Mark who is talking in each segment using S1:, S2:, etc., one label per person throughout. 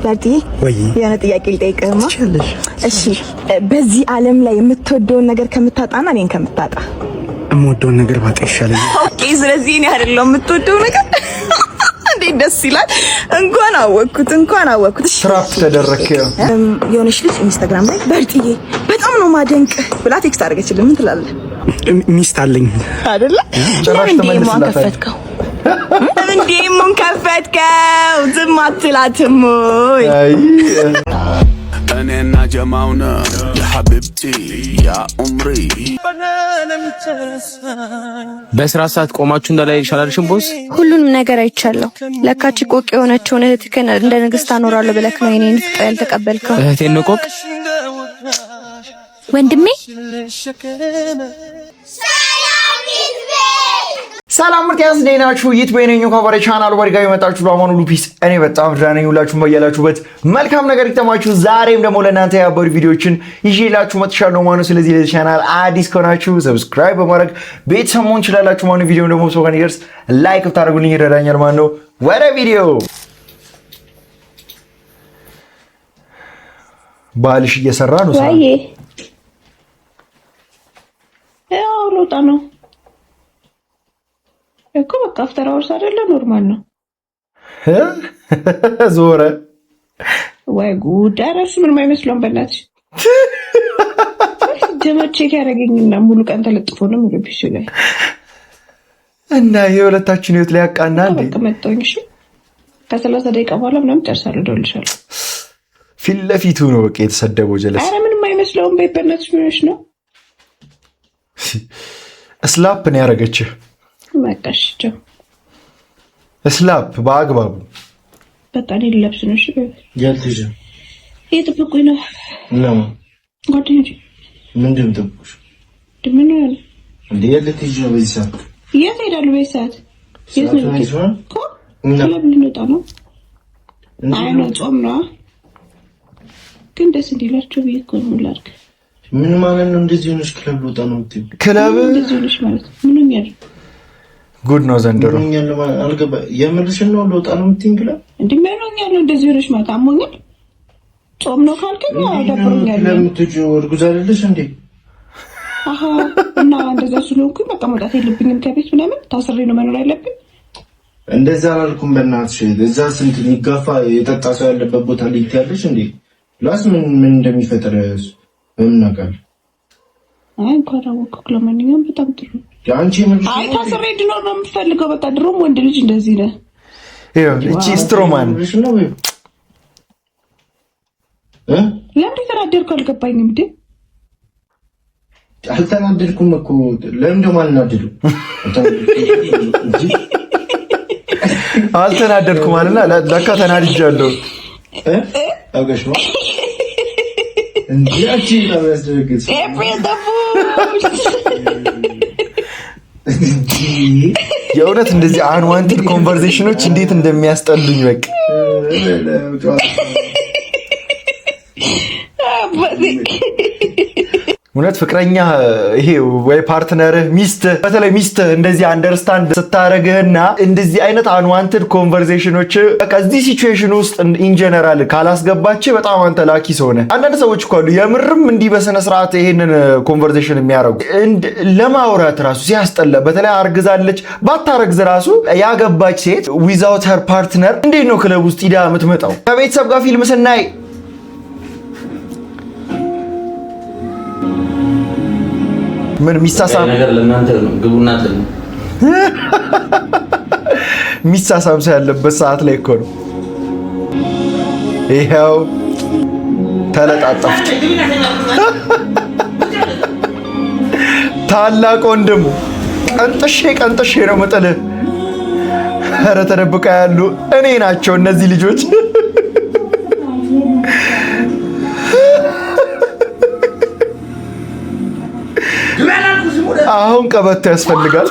S1: በርዲ የሆነ ጥያቄ ልጠይቅህማ? እሺ በዚህ ዓለም ላይ የምትወደውን ነገር ከምታጣና እኔን ከምታጣ?
S2: የምወደውን ነገር ባጣ ይሻለኛል።
S1: ኦኬ ስለዚህ እኔ አይደለም የምትወደው ነገር እንዴት ደስ ይላል። እንኳን አወቅኩት።
S2: ትራፕ ተደረክ።
S1: የሆነች ልጅ ኢንስታግራም ላይ በርዲዬ በጣም ነው ማደንቅ ብላ ቴክስት አድርገችልኝ። ምን ትላለህ?
S2: ሚስት አለኝ
S1: አይደለ?
S2: ጭራሽ ተመልስላታል።
S1: እንዴም ከፈትከው ዝም አትላትም ወይ?
S3: እኔና ጀማውና የሐቢብቲ ያ ኡምሪ
S4: በስራ ሰዓት ቆማችሁ እንዳላይ ይሻላልሽም ቦስ።
S5: ሁሉንም ነገር አይቻለሁ። ለካቺ ቆቅ የሆነችውን እህትህን እንደ ንግስት አኖራለሁ ብለክ ነው የኔን ፍቅር ያልተቀበልከው።
S4: እህቴን ነው ቆቅ
S5: ወንድሜ።
S2: ሰላም ምርጥ ያስደናችሁ ይትበይነኝ ከወረ ቻናል ወርጋው የመጣችሁ ለአማኑ ሉፒስ እኔ በጣም ዳነኝ። ሁላችሁም በያላችሁበት መልካም ነገር ይተማችሁ። ዛሬም ደግሞ ለእናንተ ያበሩ ቪዲዮችን ይዤላችሁ መጥቻለሁ ማለት ነው። ስለዚህ ለዚህ ቻናል አዲስ ከሆናችሁ ሰብስክራይብ በማድረግ ቤተሰብ መሆን ትችላላችሁ ማለት ነው። ቪዲዮ ደግሞ ሰው ጋር ይደርስ ላይክ ብታደርጉልኝ ይረዳኛል ማለት ነው። ወደ ቪዲዮ ባልሽ እየሰራ ነው
S6: ወይ? ያው ሎጣ ነው እኮ በቃ አፍተር አወርስ አይደለ? ኖርማል ነው።
S2: ዞረ
S6: ወይ ጉድ! ኧረ እሱ ምንም አይመስለውም። በእናትሽ ጀመር ቼክ ያደረገኝና ሙሉ ቀን ተለጥፎ ነው ሙሉ ፒሲ ላይ
S2: እና የሁለታችን ህይወት ላይ ያቃና እንዴ?
S6: በቃ መጣሁኝ። እሺ ከ30 ደቂቃ በኋላ ምናምን ጨርሳለሁ፣ እደውልልሻለሁ።
S2: ፊት ለፊቱ ነው በቃ የተሰደበው ጀለስ።
S6: ኧረ ምንም አይመስለውም። በእናትሽ ምን ሆነሽ ነው?
S2: ስላፕ ነው ያደረገችህ።
S6: መጣሽ ጆ
S2: ስላፕ በአግባቡ
S6: በቃ ሊለብስ ነው። እሺ
S7: ያልኩሽ
S6: እየጠበቁኝ ነው። ጓደኞቼ
S7: ምንድን ነው የጠበቁሽ?
S6: ምን ነው
S7: እንዴ? የት ልጅ ነው በዚህ ሰዓት?
S6: የት ሄዳለሁ በዚህ ሰዓት? የት ነው እኮ ክለብ ልንወጣ ነው። አይ ነው ጾም ነው ግን ደስ እንዲላችሁ ብዬሽ እኮ ነው። ላድርግ
S7: ምን ማለት ነው? እንደዚህ ሆነሽ ክለብ ልወጣ ነው የምትይው?
S2: ክለብ
S6: እንደዚህ ሆነሽ ማለት ምንም ያለው
S2: ጉድ ነው ዘንድሮ።
S7: የምርሽን ነው ልወጣ ነው የምትይኝ? ክለብ
S6: እንደሚያኖኛል እንደዚህ ሆነሽ ማለት አሞኛል። ጾም ነው ካልከኝ አዳብሮኛል።
S7: ለምትጁ እርጉዝ አይደለሽ እንዴ?
S6: አሃ እና እንደዛ ስለሆንኩኝ በቃ መውጣት የለብኝም ከቤት ምናምን ታስሬ ነው መኖር ያለብኝ።
S7: እንደዛ አላልኩም በእናትሽ። እዛ ስንት የሚጋፋ የጠጣ ሰው ያለበት ቦታ ላይ ትያለሽ እንዴ? ላስ ምን እንደሚፈጠር በምን አውቃለሁ?
S6: አይ እንኳን አወኩ። ለማንኛውም በጣም ጥሩ
S7: አንቺ ምን
S6: አይ ታስሬ ድኖር ነው የምፈልገው። በቃ ድሮም ወንድ ልጅ እንደዚህ ነው።
S2: እቺ ስትሮማን
S6: ለምን ተናደድኩ አልገባኝም። እንዴ
S7: አልተናደድኩም እኮ። ለምን ደሞ አልናደዱ?
S2: አልተናደድኩም አለና ለካ ተናድጃለሁ።
S7: አውቀሽ ነው እንዴ? አንቺ ነው ያስደረገች
S2: የእውነት እንደዚህ አንዋንትድ ኮንቨርሴሽኖች እንዴት እንደሚያስጠሉኝ በቃ እውነት ፍቅረኛ ይሄ ወይ ፓርትነርህ ሚስትህ፣ በተለይ ሚስትህ እንደዚህ አንደርስታንድ ስታረግህና እንደዚህ አይነት አንዋንትድ ኮንቨርሴሽኖች በቃ እዚህ ሲቹዌሽን ውስጥ ኢን ጀነራል ካላስገባች በጣም አንተ ላኪ ሰው ነህ። አንዳንድ ሰዎች እኮ አሉ የምርም እንዲህ በስነ ስርዓት ይሄንን ኮንቨርሴሽን የሚያደርጉ ለማውራት ራሱ ሲያስጠላ። በተለይ አርግዛለች ባታረግዝ ራሱ ያገባች ሴት ዊዛውት ሄር ፓርትነር እንዴት ነው ክለብ ውስጥ ሂዳ የምትመጣው? ከቤተሰብ ጋር ፊልም ስናይ ምን ሚሳሳም
S7: ነገር ለእናንተ ነው ግቡና ተሉ
S2: ሚሳሳም ሰው ያለበት ሰዓት ላይ እኮ ነው። ይሄው ተለጣጣፍት ታላቅ ወንድም ቀንጥሼ ነው መጥልህ። ኧረ ተደብቃ ያሉ እኔ ናቸው እነዚህ ልጆች። አሁን ቀበቶ ያስፈልጋል።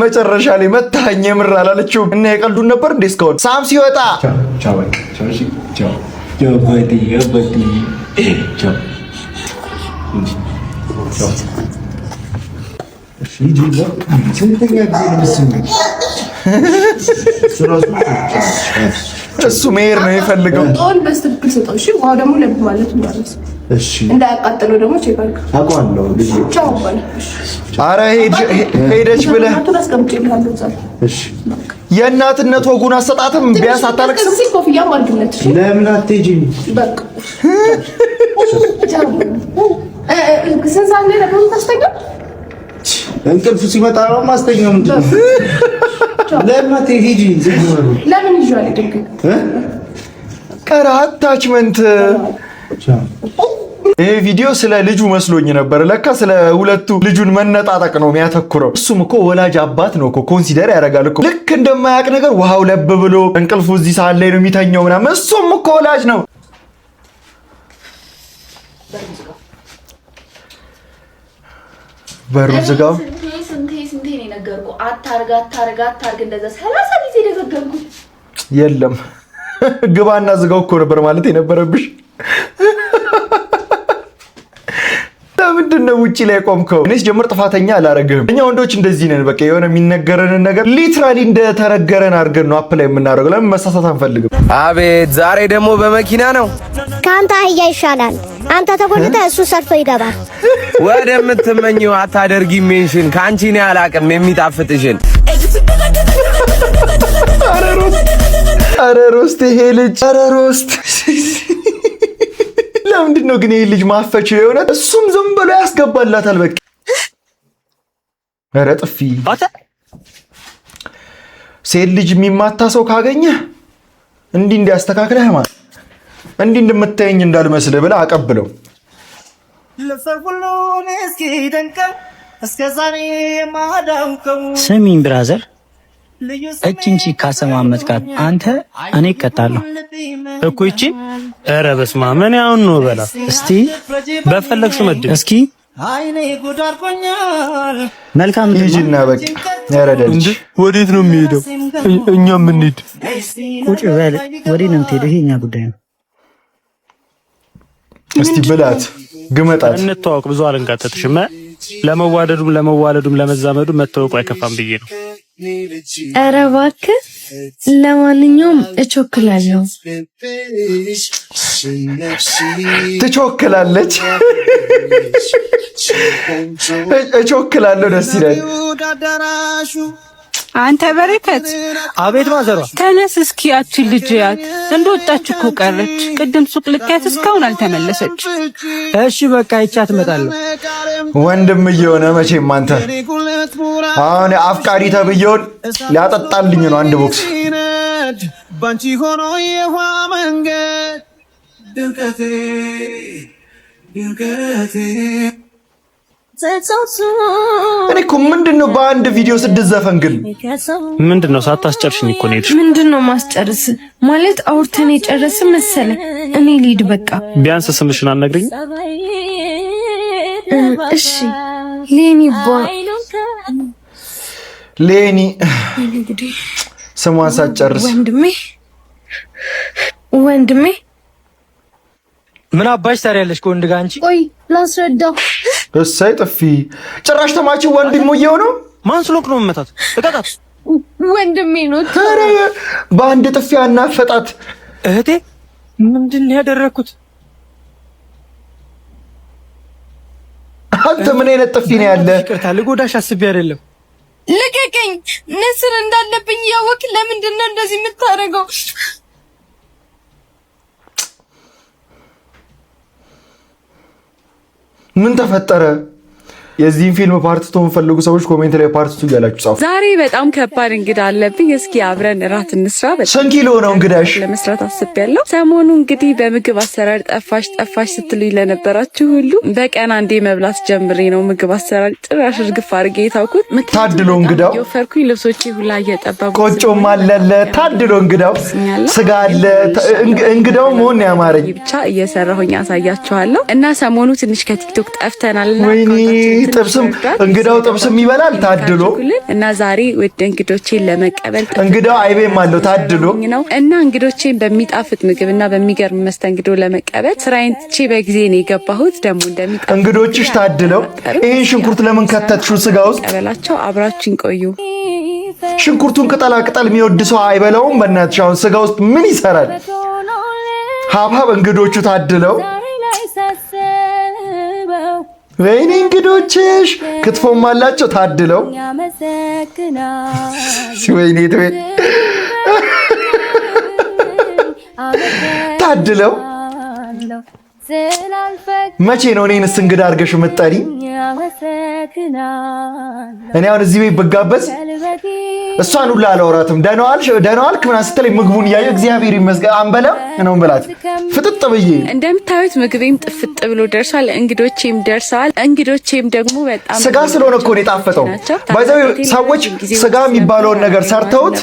S2: መጨረሻ ላይ መታኝ የምር አላለችውም እና የቀልዱን ነበር እንዴ? እስካሁን ሳም ሲወጣ እሱ መሄድ ነው የፈልገው።
S6: ጦን በስትክክል ሰጠው። እሺ ውሃ ደግሞ ለብ ማለት ማለት
S7: እሺ
S6: እንዳያቃጥለው ደግሞ ቼክ አድርግ።
S7: አውቀዋለሁ ልጅ
S6: ቻው ባለ።
S2: ኧረ ሄደች ብለህ
S7: እሺ
S2: የእናትነት ወጉን አሰጣትም ቢያንስ አታለቅስም።
S6: እዚህ ኮፍያ ማድርግለት። እሺ
S7: ለምን አትሄጂም?
S6: በቃ ስንት ሰዓት ላይ ነበር የምታስተኛው?
S7: እንቅልፍ ሲመጣ ነው ማስተኛው። ምንድን ነው? ለምን አትሄጂ?
S6: ለምን ይዟል ድንቅ
S2: ቀረ አታችመንት። ይሄ ቪዲዮ ስለ ልጁ መስሎኝ ነበር። ለካ ስለ ሁለቱ ልጁን መነጣጠቅ ነው የሚያተኩረው። እሱም እኮ ወላጅ አባት ነው እኮ ኮንሲደር ያደርጋል እኮ ልክ እንደማያውቅ ነገር ውሃው ለብ ብሎ እንቅልፉ እዚህ ሰዓት ላይ ነው የሚተኛው ምናምን። እሱም እኮ ወላጅ ነው። በሩ ዝጋው።
S8: ስንቴ ነው የነገርኩህ? አታርግ እንደዛ 30 ጊዜ ደጋገምኩ።
S2: የለም ግባና ዝጋው እኮ ነበር ማለት የነበረብሽ። ለምንድን ነው ውጪ ላይ ቆምከው? እኔስ ጀምር ጥፋተኛ አላረግህም። እኛ ወንዶች እንደዚህ ነን። በቃ የሆነ የሚነገረንን ነገር ሊትራሊ እንደተረገረን አድርገን ነው አፕላይ የምናደርገው። ለምን መሳሳት አንፈልግም።
S9: አቤት ዛሬ ደግሞ በመኪና ነው።
S10: ከአንተ አህያ ይሻላል። አንተ ተጎድተህ እሱ ሰርቶ ይገባል።
S9: ወደምትመኘው አታደርጊ ሜንሽን። ከአንቺ ነው አላቅም የሚጣፍጥሽን።
S2: ኧረ ሮስት ይሄ ልጅ ኧረ ሮስት ለምንድን ነው ግን ይሄ ልጅ ማፈችው? የሆነ እሱም ዝም ብሎ ያስገባላታል። በቃ ኧረ ጥፊ ሴት ልጅ የሚማታ ሰው ካገኘ እንዲህ እንዲያስተካክለህ ማለት እንዲህ እንደምታየኝ እንዳልመስልህ ብለህ አቀብለው።
S11: ስሚኝ ብራዘር፣ እቺን ቺ ካሰማመጥካት አንተ እኔ እቀጣለሁ
S4: እኮ ይቺን። ኧረ በስመ አብ ምን ያውን ነው በላ።
S11: እስቲ
S4: በፈለግሽው መድብ
S11: እስኪ መልካም
S2: ልጅና በቃ ያረዳልሽ።
S4: ወዴት ነው የሚሄደው? እኛም እንሂድ።
S11: ቁጭ በል። ወዴት ነው የምትሄደው? ይሄ እኛ ጉዳይ ነው።
S2: እስቲ ብላት ግመጣት።
S4: እንተዋወቅ። ብዙ አልንጋጠጥሽም። ለመዋደዱም ለመዋለዱም ለመዛመዱም መተዋወቁ አይከፋም ብዬ ነው።
S5: ኧረ እባክህ። ለማንኛውም እቾክላለሁ።
S2: ትቾክላለች። እቾክላለሁ ደስ ይላል።
S12: አንተ በረከት።
S11: አቤት ማዘሯ።
S12: ተነስ እስኪ ያችን ልጅ ያት እንደወጣች እኮ ቀረች። ቅድም ሱቅ ልካት እስካሁን አልተመለሰች።
S11: እሺ በቃ ይቻት እመጣለሁ።
S2: ወንድም እየሆነ መቼም አንተ አሁን አፍቃሪ ተብየውን ሊያጠጣልኝ ነው አንድ ቦክስ።
S9: ባንቺ ሆኖ የዋ መንገድ ድንቀቴ
S2: እኔ እኮ ምንድነው በአንድ ቪዲዮ 6 ዘፈን ግን
S4: ምንድነው? ሳታስጨርሽኝ እኮ ነው የሄድሽው።
S5: ምንድነው ማስጨርስ ማለት? አውርተን የጨረስን መሰለ። እኔ ልሂድ በቃ።
S4: ቢያንስ ስምሽን አልነግሪኝ?
S5: እሺ ሌኒ
S2: ሌኒ ስሟን ሳትጨርስ
S5: ወንድሜ
S11: ምን አባሽ ታሪያለሽ ከወንድ ጋር አንቺ?
S5: ቆይ ላስረዳው።
S2: እሰይ ጥፊ ጭራሽ ተማቺ ወንድሙ ነው።
S4: ማን ስለሆንክ ነው መመታት? እቀጣት።
S5: ወንድሜ ነው።
S2: ኧረ በአንድ ጥፊ አናፈጣት።
S11: እህቴ ምንድን ነው ያደረኩት?
S2: አንተ ምን አይነት ጥፊ ነው ያለ?
S11: ይቅርታ ልጎዳሽ አስቤ አይደለም።
S5: ልቀቀኝ። ንስር እንዳለብኝ ያወቅ። ለምንድን ነው እንደዚህ የምታደርገው?
S2: ምን ተፈጠረ? የዚህን ፊልም ፓርት 2 የምትፈልጉ ሰዎች ኮሜንት ላይ ፓርት 2 እያላችሁ ጻፉ።
S12: ዛሬ በጣም ከባድ እንግዳ አለብኝ። እስኪ አብረን እራት እንስራ።
S2: ስንት ኪሎ ነው እንግዳሽ?
S12: ለመስራት አስቤያለሁ። ሰሞኑ እንግዲህ በምግብ አሰራር ጠፋሽ ስትሉኝ ለነበራችሁ ሁሉ በቀን አንዴ መብላት ጀምሬ ነው ምግብ አሰራር ጭራሽ እርግፍ አድርጌ የታውኩት።
S2: ታድሎ እንግዳው
S12: የወፈርኩኝ ልብሶቼ ሁላ እየጠበቡ
S2: ቆጮም አለለ። ታድሎ እንግዳው ስጋ አለ። እንግዳው መሆን ያማረኝ
S12: ብቻ እየሰራሁኝ አሳያችኋለሁ። እና ሰሞኑ ትንሽ ከቲክቶክ ጠፍተናልና
S2: ወይኔ ጥብስም እንግዳው ጥብስም ይበላል። ታድሎ
S12: እና ዛሬ ወደ እንግዶቼን ለመቀበል
S2: እንግዳው አይቤም አለው ታድሎ
S12: ነው። እና እንግዶቼን በሚጣፍጥ ምግብና በሚገርም መስተንግዶ ለመቀበል ስራዬን ትቼ በጊዜ ነው የገባሁት። ደግሞ እንደሚጣፍጥ
S2: እንግዶችሽ ታድለው። ይሄን ሽንኩርት ለምን ከተትሽው ስጋ ውስጥ?
S12: ቀበላቸው። አብራችሁን ቆዩ።
S2: ሽንኩርቱን ቅጠላ ቅጠል የሚወድ ሰው አይበላውም። በእናትሽ አሁን ስጋ ውስጥ ምን ይሰራል? ሀብሀብ እንግዶቹ ታድለው። ወይኔ እንግዶችሽ ክትፎም አላቸው ታድለው። ወይኔ ታድለው። መቼ ነው እኔንስ እንግዳ አድርገሽ የምትጠሪ? እኔ አሁን እዚህ ቤት ብጋበዝ እሷን ሁላ አላወራትም። ደህና ዋልክ ምናምን ስትለኝ ምግቡን እያየሁ እግዚአብሔር ይመስገን አንበላም ነው ብላት ፍጥጥ ብዬ።
S12: እንደምታዩት ምግቤም ጥፍጥ ብሎ ደርሷል። እንግዶቼም ደርሰዋል። እንግዶቼም ደግሞ በጣም
S2: ስጋ ስለሆነ እኮ ነው የጣፈጠው። ባይዘው ሰዎች ስጋ የሚባለውን ነገር ሰርተውት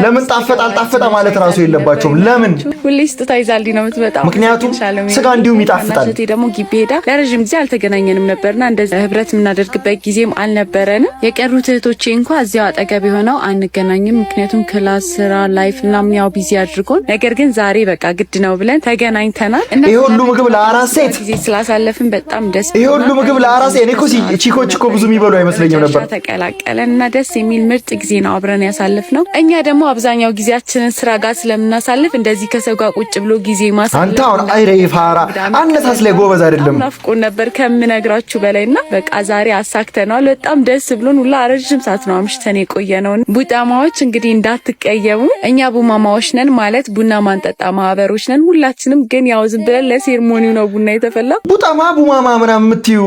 S2: ለምን ጣፈጠ አልጣፈጠ ማለት ራሱ የለባቸውም። ለምን
S12: ሁሌ ስጦታ ይዛልኝ ነው የምትመጣው?
S2: ምክንያቱም ስጋ እንዲሁም ይጣፍጣል።
S12: ደግሞ ግቢ ሄዳ ለረጅም ጊዜ አልተገናኘንም ነበርና እንደዚህ ህብረት የምናደርግበት ጊዜም አልነበረንም። የቀሩት እህቶቼ እንኳን እዚያው አጠገብ ሆነው አንገናኝም፣ ምክንያቱም ክላስ፣ ስራ፣ ላይፍ ምናምን ያው ቢዚ አድርጎን፣ ነገር ግን ዛሬ በቃ ግድ ነው ብለን ተገናኝተናል።
S2: ይሄ ሁሉ ምግብ ለአራት ሴት
S12: ጊዜ ስላሳለፍን በጣም ደስ
S2: ይሄ ሁሉ ምግብ ለአራት ሴት። እኔ እኮ ቺኮች እኮ ብዙ የሚበሉ አይመስለኝም ነበር።
S12: ተቀላቀለንና ደስ የሚል ምርጥ ጊዜ ነው አብረን ያሳለፍነው። እኛ ደግሞ አብዛኛው ጊዜያችንን ስራ ጋር ስለምናሳልፍ እንደዚህ ከሰው ጋር ቁጭ ብሎ ጊዜ ማሳለፍ
S2: አንተ አሁን አይሬ ፋራ አነሳስ ላይ ጎበዝ አይደለም።
S12: ናፍቆን ነበር ከምነግራችሁ በላይና በቃ ዛሬ አሳክተናል። በጣም ደስ ብሎን ሁላ ረጅም ሰዓት ነው አምሽተን የቆየነው። ቡጣማዎች እንግዲህ እንዳትቀየሙ፣ እኛ ቡማማዎች ነን ማለት ቡና ማንጠጣ ማህበሮች ነን ሁላችንም። ግን ያው ዝም ብለን ለሴርሞኒው ነው ቡና የተፈላ።
S2: ቡጣማ ቡማማ ምናምን የምትይው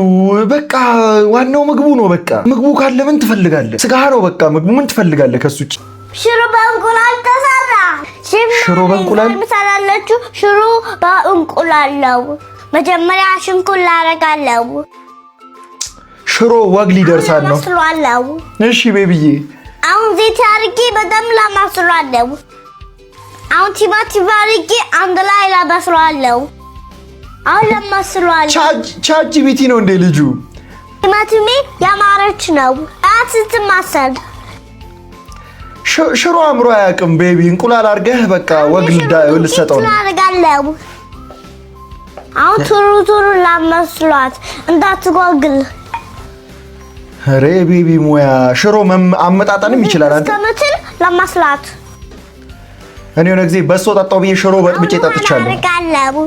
S2: በቃ ዋናው ምግቡ ነው። በቃ ምግቡ ካለ ምን ትፈልጋለህ? ስጋ ነው በቃ ምግቡ ምን ትፈልጋለህ ከሱ ውጭ?
S10: ሽሮ በእንቁላል ተሰራ።
S2: ሽሮ በእንቁላል
S10: ምሳላለችሁ? ሽሮ በእንቁላል ነው። መጀመሪያ ሽንኩርት ላረጋለው።
S2: ሽሮ ወግ ሊደርሳል ነው። እሺ ቤቢዬ፣
S10: አሁን ዘይት አድርጌ በደንብ ላማስሏለው። አሁን ቲማቲም አድርጌ አንድ ላይ ላማስሏለው። አሁን ላማስሏለው።
S2: ቻት ጂፒቲ ነው እንደ ልጁ።
S10: ቲማቲሜ ያማረች ነው አትማሰል።
S2: ሽሮ አምሮ አያውቅም ቤቢ። እንቁላል አድርገህ በቃ ወግ ልሰጠው ነው።
S10: አሁን ቱሩ ላመስሏት እንዳትጓግል።
S2: ኧረ ቤቢ ሙያ ሽሮ አመጣጣንም ይችላል። አንተ
S10: ከመትን ለማስላት
S2: እኔ የሆነ ጊዜ በሶ ጠጣው ብዬ ሽሮ በጥብጬ ጠጥቻለሁ።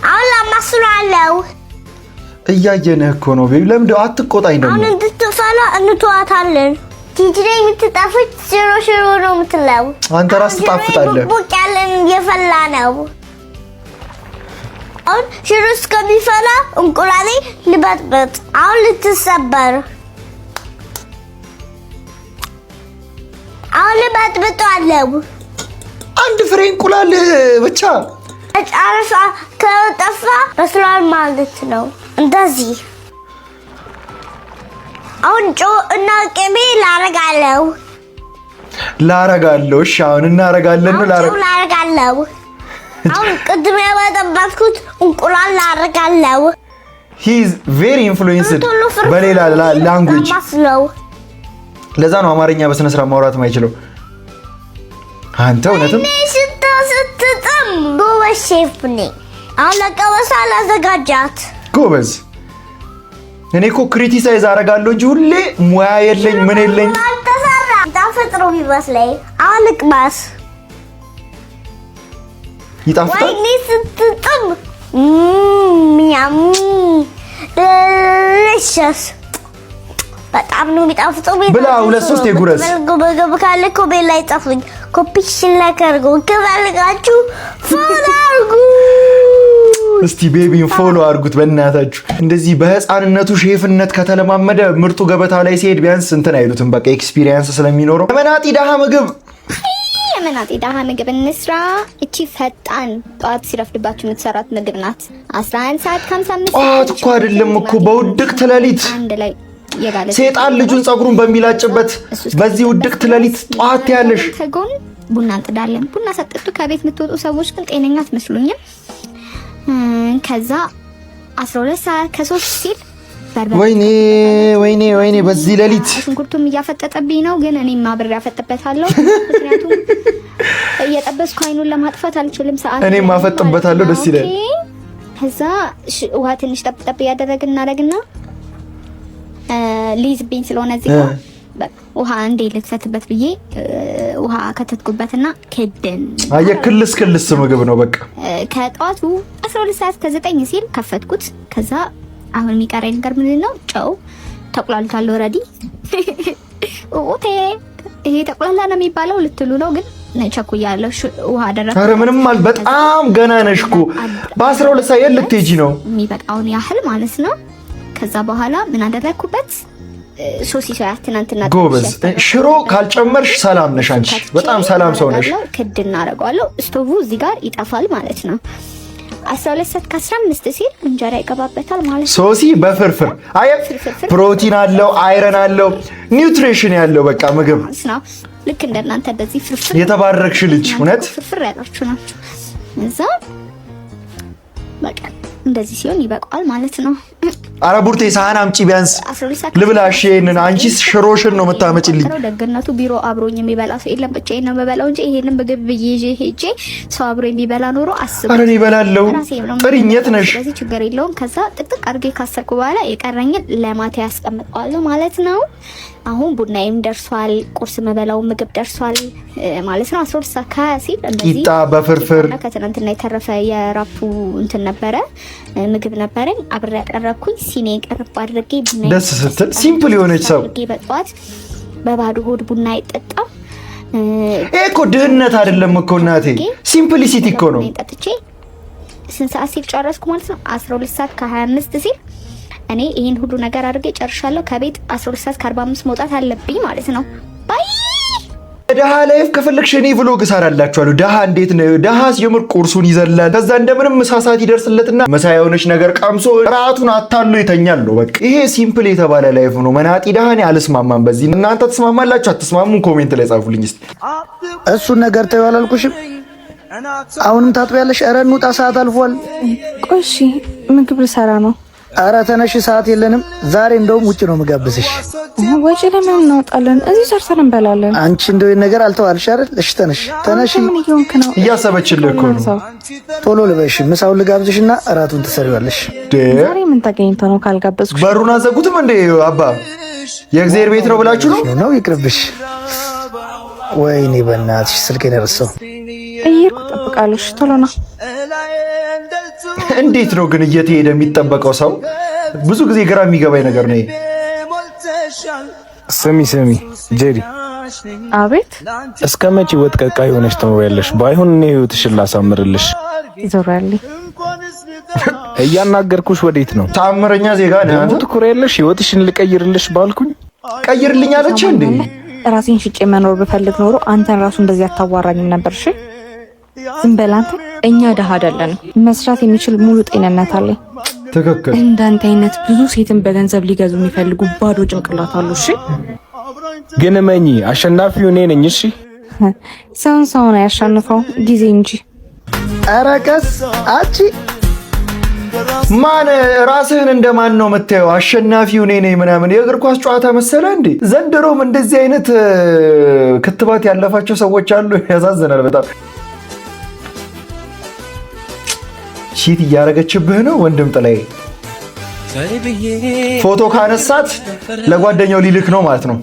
S10: አሁን ለማስሏለው።
S2: እያየንህ እኮ ነው ቤቢ። ለምን አትቆጣኝ ደግሞ?
S10: አሁን እንድትፈላ እንተዋታለን። ቲጂሬ የምትጣፍጥ ሽሮ ነው የምትለው።
S2: አንተ ራስህ ትጣፍጣለህ።
S10: ቡቅ ያለን እየፈላ ነው። አሁን ሽሮ እስከሚፈላ እንቁላሌ ልበጥበጥ። አሁን ልትሰበር። አሁን ልበጥብጣለሁ።
S2: አንድ ፍሬ እንቁላል ብቻ
S10: ጨርሳ ከጠፋ በስሏል ማለት ነው። እንደዚህ አሁን ጮ እና ቅቤ ላረጋለው።
S2: እሺ አሁን እናረጋለን።
S10: ላረጋለው። አሁን ቅድም ያበጠበጥኩት እንቁላል ላረጋለው።
S2: he is very influenced በሌላ ላንጉዌጅ። ለዛ ነው አማርኛ በስነ ስርዓት ማውራት የማይችለው። አንተ እውነትም
S10: ስትጥም ጎበዝ ሼፍ ነኝ። አሁን ለቀበሳ ላዘጋጃት።
S2: ጎበዝ። እኔ እኮ ክሪቲሳይዝ አደርጋለሁ እንጂ ሁሌ ሙያ የለኝ ምን የለኝ።
S10: ተሰራ ታፈጥሮ ቢመስለኝ። አሁን ልቅመስ።
S2: ይጣፍጣል።
S10: ወይኔ ስትጥም ሚያም delicious በጣም ነው የሚጣፍጠው።
S2: ብላ ሁለት ሶስት የጉረስ
S10: ገበገብ ካለ እኮ ቤት ላይ ጻፉኝ። ኮፒሽን ለከርጎ ከፈልጋችሁ ፎሎ አድርጉ።
S2: እስቲ ቤቢን ፎሎ አድርጉት በእናታችሁ። እንደዚህ በህፃንነቱ ሼፍነት ከተለማመደ ምርጡ ገበታ ላይ ሲሄድ ቢያንስ እንትን አይሉትም። በቃ ኤክስፒሪየንስ ስለሚኖረው። የመናጢ ደሃ ምግብ
S13: እንስራ። እቺ ፈጣን ጧት ሲረፍድባችሁ የምትሰራት ምግብ ናት። 11 ሰዓት ከ55
S2: ጧት እኮ አይደለም እኮ በውድቅት ሌሊት
S13: አንድ ላይ
S2: ሴጣን ልጁን ጸጉሩን በሚላጭበት በዚህ ውድቅት ሌሊት ጧት ያለሽ
S13: ከጎን ቡና እንጥዳለን። ቡና ሰጥቱ ከቤት የምትወጡ ሰዎች ግን ጤነኛ አትመስሉኝም። ከዛ 12 ሰዓት ከ3 ሲል
S2: ወይኔ በዚህ ሌሊት
S13: ሽንኩርቱም እያፈጠጠብኝ ነው፣ ግን እኔም አብሬ አፈጥበታለሁ። ምክንያቱም እየጠበስኩ አይኑን ለማጥፋት አልችልም። ሰዓት
S2: እኔም አፈጥበታለሁ። ደስ ይላል።
S13: ከዛ ውሃ ትንሽ ጠብጠብ እያደረግን እናደርግና ሊዝብኝ ስለሆነ እዚህ ጋር ውሃ እንዴ ልክተትበት ብዬ ውሃ ከተትኩበትና ከደን
S2: ክልስ ክልስ ምግብ ነው በቃ።
S13: ከጧቱ 12 ሰዓት ከ9 ሲል ከፈትኩት። ከዛ አሁን የሚቀረኝ ነገር ምንድን ነው? ጨው ተቁላልቷል ኦልሬዲ። ኦቴ ይሄ ተቁላላ ነው የሚባለው ልትሉ ነው፣ ግን ቸኩያለሁ። ውሃ አደረኩ።
S2: ኧረ ምንም አል በጣም ገና ነሽ እኮ በ12 ሰዓት ልትሄጂ ነው
S13: የሚበቃውን ያህል ማለት ነው። ከዛ በኋላ ምን አደረኩበት? ሶሲ ሶያ ትናንትና
S2: ጎበዝ። ሽሮ ካልጨመርሽ ሰላም ነሽ አንቺ፣ በጣም ሰላም ሰው ነሽ።
S13: ክድ እናደርገዋለሁ። ስቶቭ እዚህ ጋር ይጠፋል ማለት ነው። 12 ሰዓት ከ15 ሲል እንጀራ ይገባበታል ማለት ነው።
S2: ሶሲ በፍርፍር አይ ፕሮቲን አለው፣ አይረን አለው፣ ኒውትሪሽን ያለው በቃ ምግብ
S13: ነው። ልክ እንደናንተ እንደዚህ ፍርፍር
S2: የተባረክሽ ልጅ እውነት
S13: ፍርፍር ያላችሁ ናችሁ። እዛ በቃ እንደዚህ ሲሆን ይበቃዋል ማለት ነው።
S2: አረ ቡርቴ ሳህን አምጪ ቢያንስ ልብላሽ። ይሄንን አንቺስ ሽሮሽን ነው የምታመጪልኝ።
S13: ደግነቱ ቢሮ አብሮኝ የሚበላ ሰው የለም፣ ብቻዬን ነው የምበላው እንጂ ይሄንን ምግብ ብዬ ሄጄ ሰው አብሮ የሚበላ ኖሮ አስብ።
S2: አረ እኔ እበላለሁ። ጥሪኘት ነሽ።
S13: ስለዚህ ችግር የለውም። ከዛ ጥቅጥቅ አድርጌ ካሰርኩ በኋላ የቀረኝን ለማታ ያስቀምጠዋለሁ ማለት ነው። አሁን ቡናዬም ደርሷል፣ ቁርስ መበላው ምግብ ደርሷል ማለት ነው። 12 ሰዓት ሲል እንደዚህ
S2: ቂጣ በፍርፍር
S13: ከትናንትና የተረፈ የራፑ እንትን ነበረ ምግብ ነበረኝ አብሬ ያቀረብኩኝ። ሲኔ ቀርብ አድርጌ ቡና
S2: ደስ ስትል ሲምፕል የሆነች ሰው
S13: በጧት በባዶ ሆድ ቡና አይጠጣም።
S2: ይሄ እኮ ድህነት አይደለም እኮ እናቴ፣ ሲምፕሊሲቲ እኮ ነው።
S13: ጠጥቼ ስንት ሰዓት ሲል ጨረስኩ ማለት ነው? 12 ሰዓት ከ25 ሲል እኔ ይሄን ሁሉ ነገር አድርጌ ጨርሻለሁ። ከቤት 12 ሰዓት ከ45 መውጣት አለብኝ ማለት ነው። ባይ
S2: ደሃ ላይፍ ከፈለግሽ እኔ ብሎግ እሰራላችኋለሁ። ደሃ እንዴት ነው? ደሃ ሲጀምር ቁርሱን ይዘላል። ከዛ እንደምንም ምሳ ሰዓት ይደርስለትና ምሳ የሆነች ነገር ቀምሶ ራቱን አታሎ ይተኛል ነው በቃ። ይሄ ሲምፕል የተባለ ላይፍ ነው። መናጢ ደሃ እኔ አልስማማም በዚህ። እናንተ ተስማማላችሁ አትስማሙም? ኮሜንት ላይ ጻፉልኝ እስቲ።
S14: እሱን ነገር ተይው አላልኩሽም? አሁንም ታጥቢያለሽ? ኧረ እንውጣ ሰዓት አልፏል።
S1: ቆይ እሺ ምግብ ልሰራ ነው።
S14: ኧረ ተነሽ ሰዓት የለንም ዛሬ። እንደውም ውጭ ነው የምጋብዝሽ።
S1: ወጪ ለምን እናወጣለን? እዚህ ሰርተን እንበላለን።
S14: አንቺ እንደው ነገር አልተዋልሽ አይደል? እሺ ተነሽ ተነሽ።
S1: ምን እየሆንክ ነው?
S2: እያሰበችልህ እኮ ነው።
S14: ቶሎ ልበሽ፣ ምሳውን ልጋብዝሽና እራቱን ትሰሪዋለሽ።
S1: ዛሬ ምን ተገኝቶ ነው ካልጋበዝኩሽ?
S2: በሩን አዘጉትም እንዴ አባ? የእግዚአብሔር ቤት ነው ብላችሁ
S14: ነው? ይቅርብሽ። ወይኔ በእናትሽ ስልኬን ረሳሁ።
S1: እየሄድኩ እጠብቃለሁ። ቶሎ ና።
S2: እንዴት ነው ግን እየተሄደ የሚጠበቀው ሰው? ብዙ ጊዜ ግራ የሚገባኝ ነገር ነው።
S15: ስሚ ጄሪ።
S1: አቤት።
S15: እስከ መቼ ወጥ ቀቃይ ሆነሽ ትኖሪያለሽ? ባይሆን እኔ ህይወትሽን ላሳምርልሽ።
S1: ይዞራልኝ።
S15: እያናገርኩሽ ወዴት ነው?
S2: ታምረኛ ዜጋ ነህ አንተ።
S15: ትኩሪያለሽ። ህይወትሽን ልቀይርልሽ ባልኩኝ
S2: ቀይርልኝ አለች እንዴ?
S1: ራሴን ሽጬ መኖር ብፈልግ ኖሮ አንተን ራሱ እንደዚህ አታዋራኝም ነበር። እሺ ዝም በል አንተ። እኛ ደሃ አይደለንም። መስራት የሚችል ሙሉ ጤንነት አለኝ።
S2: ትክክል።
S1: እንዳንተ አይነት ብዙ ሴትን በገንዘብ ሊገዙ የሚፈልጉ ባዶ ጭንቅላት አሉ። እሺ
S15: ግን እመኚ፣ አሸናፊው እኔ ነኝ። እሺ
S1: ሰውን ያሸንፈው ጊዜ እንጂ።
S14: ኧረ ቀስ አቺ
S2: ማን ራስህን እንደማን ነው የምታየው? አሸናፊው እኔ ነኝ ምናምን የእግር ኳስ ጨዋታ መሰለ እንዴ? ዘንድሮም እንደዚህ አይነት ክትባት ያለፋቸው ሰዎች አሉ። ያሳዝናል በጣም። ቺት እያረገችብህ ነው ወንድም ጥላዬ። ፎቶ ካነሳት ለጓደኛው ሊልክ ነው ማለት ነው።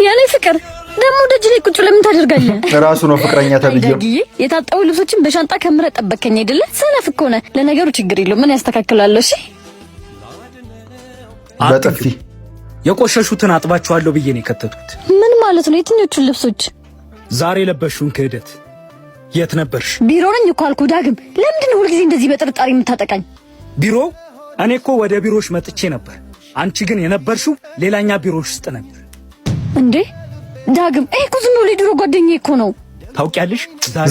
S16: ያኔ ፍቅር ደግሞ ደጅ ላይ ቁጭ ለምን ታደርጋለህ?
S2: ራሱ ነው ፍቅረኛ ተብዬው።
S16: የታጠቡ ልብሶችን በሻንጣ ከምረህ ጠበከኝ አይደለ? ሰነፍ እኮ ነህ። ለነገሩ ችግር የለውም ምን ያስተካክላለሁ። እሺ
S2: በጥፊ
S11: የቆሸሹትን አጥባቸዋለሁ ብዬ ነው የከተቱት።
S16: ምን ማለት ነው? የትኞቹን ልብሶች?
S11: ዛሬ ለበሹን ክህደት። የት ነበርሽ?
S16: ቢሮ ነኝ እኮ አልኩህ ዳግም። ለምንድን ነው ሁልጊዜ እንደዚህ በጥርጣሬ የምታጠቃኝ?
S11: ቢሮ? እኔ እኮ ወደ ቢሮሽ መጥቼ ነበር። አንቺ ግን የነበርሽው ሌላኛ ቢሮሽ ውስጥ ነበር።
S16: እንዴ ዳግም፣ ይሄ እኮ ዝም ብሎ የድሮ ጓደኛዬ እኮ ነው።
S11: ታውቂያለሽ፣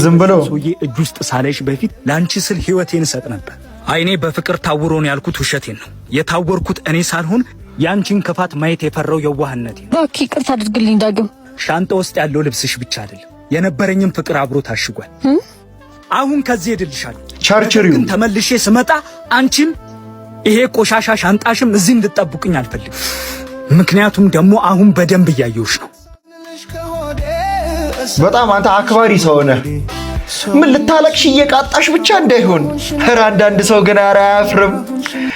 S2: ዝም ብሎ
S11: ሰውዬ እጅ ውስጥ ሳለሽ በፊት ለአንቺ ስል ህይወቴን እሰጥ ነበር። አይኔ በፍቅር ታውሮ ነው ያልኩት ውሸቴን ነው። የታወርኩት እኔ ሳልሆን ያንቺን ክፋት ማየት የፈራው የዋህነቴ ነው።
S16: እባክህ ይቅርታ አድርግልኝ ዳግም።
S11: ሻንጣ ውስጥ ያለው ልብስሽ ብቻ አይደለም የነበረኝም ፍቅር አብሮ ታሽጓል። አሁን ከዚህ ሄድልሻለሁ።
S2: ቸርቸሪው
S11: ግን ተመልሼ ስመጣ አንቺም ይሄ ቆሻሻ ሻንጣሽም እዚህ እንድጠብቁኝ አልፈልግም። ምክንያቱም ደግሞ አሁን በደንብ እያየሁሽ ነው።
S2: በጣም አንተ አክባሪ ሰው ነህ። ምን ልታለቅሽ እየቃጣሽ ብቻ እንዳይሆን። ኧረ አንዳንድ ሰው ግን ኧረ አያፍርም።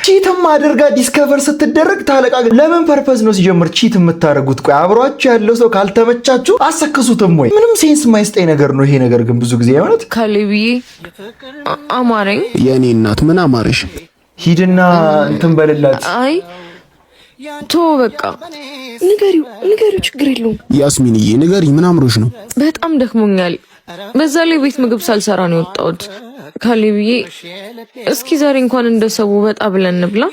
S2: ቺትም አድርጋ ዲስከቨር ስትደረግ ታለቃ። ለምን ፐርፐዝ ነው ሲጀምር ቺት የምታደርጉት? ቆይ አብሯችሁ ያለው ሰው ካልተመቻችሁ አሰክሱትም ወይ? ምንም ሴንስ ማይስጠኝ ነገር ነው ይሄ ነገር። ግን ብዙ ጊዜ የሆነት
S17: ካሌብዬ አማረኝ።
S15: የኔ እናት ምን አማረሽ?
S2: ሂድና እንትን በልላት።
S17: አይ ቶ በቃ ንገሪው፣ ችግር የለውም።
S15: ያስሚንዬ ንገሪ፣ ምን አምሮሽ ነው?
S17: በጣም ደክሞኛል። በዛ ላይ ቤት ምግብ ሳልሰራ ነው የወጣሁት። ካሌብዬ እስኪ ዛሬ እንኳን እንደሰው ወጣ ብለን እንብላ